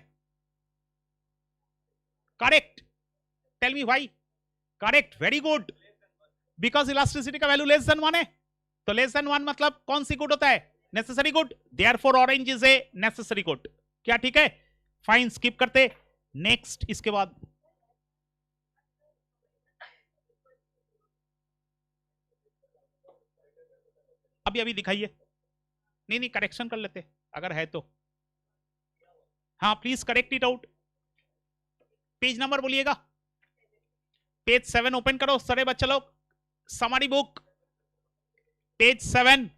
S1: Correct, tell me why. Correct, very good, because elasticity का वैल्यू लेस देन 1 है, तो लेस देन 1 मतलब कौन सी गुड होता है? Necessary good, therefore orange is a necessary good. क्या ठीक है? फाइन, स्किप करते, नेक्स्ट। इसके बाद अभी दिखाइए। नहीं, करेक्शन कर लेते अगर है तो। हाँ, please correct it out. Page number बोलिएगा। पेज 7 ओपन करो सारे बच्चे लोग, समरी बुक, पेज 7।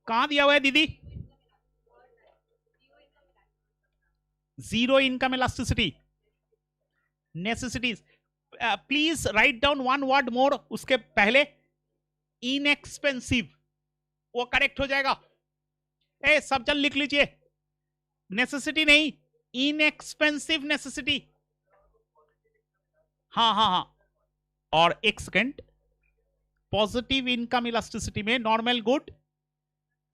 S1: कहां दिया हुआ है दीदी? Zero income elasticity, necessities. Please write down 1 word more उसके पहले, इनएक्सपेंसिव, वो करेक्ट हो जाएगा। सब जन लिख लीजिए, नेसेसिटी नहीं, इनएक्सपेंसिव नेसेसिटी। हाँ, और एक सेकेंड, पॉजिटिव इनकम इलास्टिसिटी में normal good,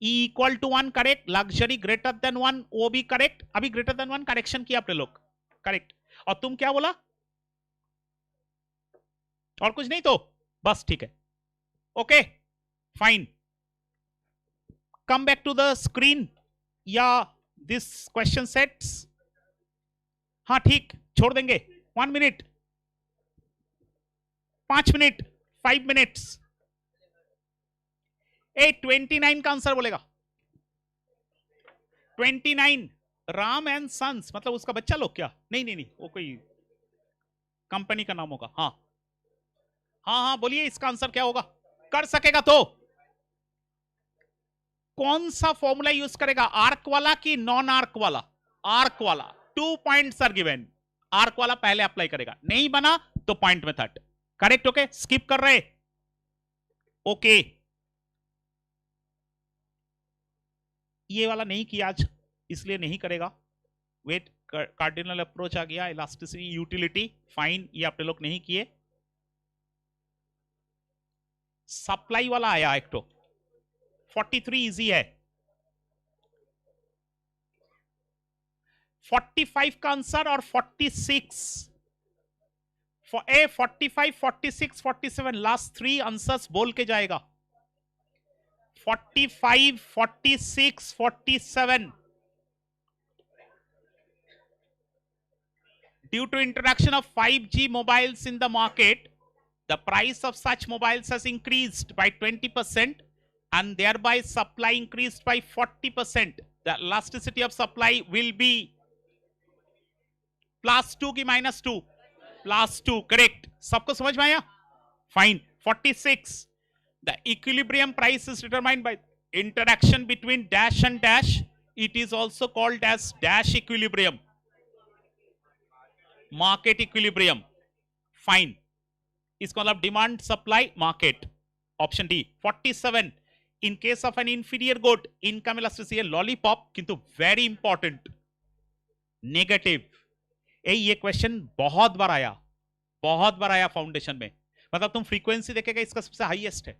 S1: E equal to 1 correct, luxury greater than 1 वो भी करेक्ट। अभी ग्रेटर देन 1 करेक्शन किया आपने लोग, करेक्ट। और तुम क्या बोला? और कुछ नहीं तो बस ठीक है, okay fine. Come back to the screen या दिस क्वेश्चन सेट्स। हाँ ठीक, छोड़ देंगे। 1 मिनट, 5 मिनट, 5 मिनट्स। 29 का आंसर बोलेगा। 29, राम एंड सन्स मतलब उसका बच्चा लोग क्या? नहीं, वो कोई कंपनी का नाम होगा। हाँ, बोलिए इसका आंसर क्या होगा? कर सकेगा तो कौन सा फॉर्मूला यूज करेगा? आर्क वाला कि नॉन आर्क वाला? आर्क वाला। 2 पॉइंट्स आर गिवन, आर्क वाला पहले अप्लाई करेगा, नहीं बना तो point method. Correct, okay, skip कर रहे, ओके। ये वाला नहीं किया आज, इसलिए नहीं करेगा। वेट, कार्डिनल अप्रोच आ गया, इलास्टिसिटी, यूटिलिटी, फाइन, ये आपने लोग नहीं किए। सप्लाई वाला आया एक तो, 43 इजी है। 45 का आंसर और 46, 45, 46, 47 लास्ट 3 आंसर्स बोल के जाएगा। 45, 46, 47। Due to introduction of 5G mobiles in the market, the price of such mobiles has increased by 20% and thereby supply increased by 40%. The elasticity of supply will be +2 की -2? +2, करेक्ट। सबको समझ में आया? Fine. 46, the equilibrium price is determined by interaction between dash and dash It is also called as dash equilibrium, market equilibrium. Fine. इसको मतलब demand supply market. Option D. 47. In case of N inferior good income elasticity है लॉलीपॉप, किंतु वेरी इंपॉर्टेंट नेगेटिव. ये क्वेश्चन बहुत बार आया फाउंडेशन में. मतलब तुम फ्रीक्वेंसी देखेगा इसका सबसे हाईएस्ट है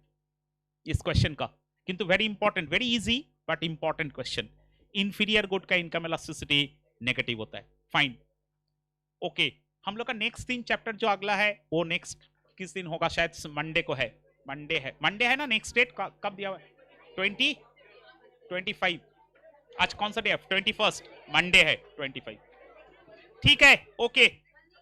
S1: इस क्वेश्चन का, किंतु very important, very easy but important question. Inferior good का इनकम इलास्टिसिटी नेगेटिव होता है. फाइन. ओके, हम लोग का नेक्स्ट 3 चैप्टर जो अगला है वो नेक्स्ट किस दिन होगा? शायद मंडे को है. मंडे है ना नेक्स्ट डेट कब दिया हुआ है? 25. आज कौन सा डे है? 21. मंडे है 25. ठीक है. ओके.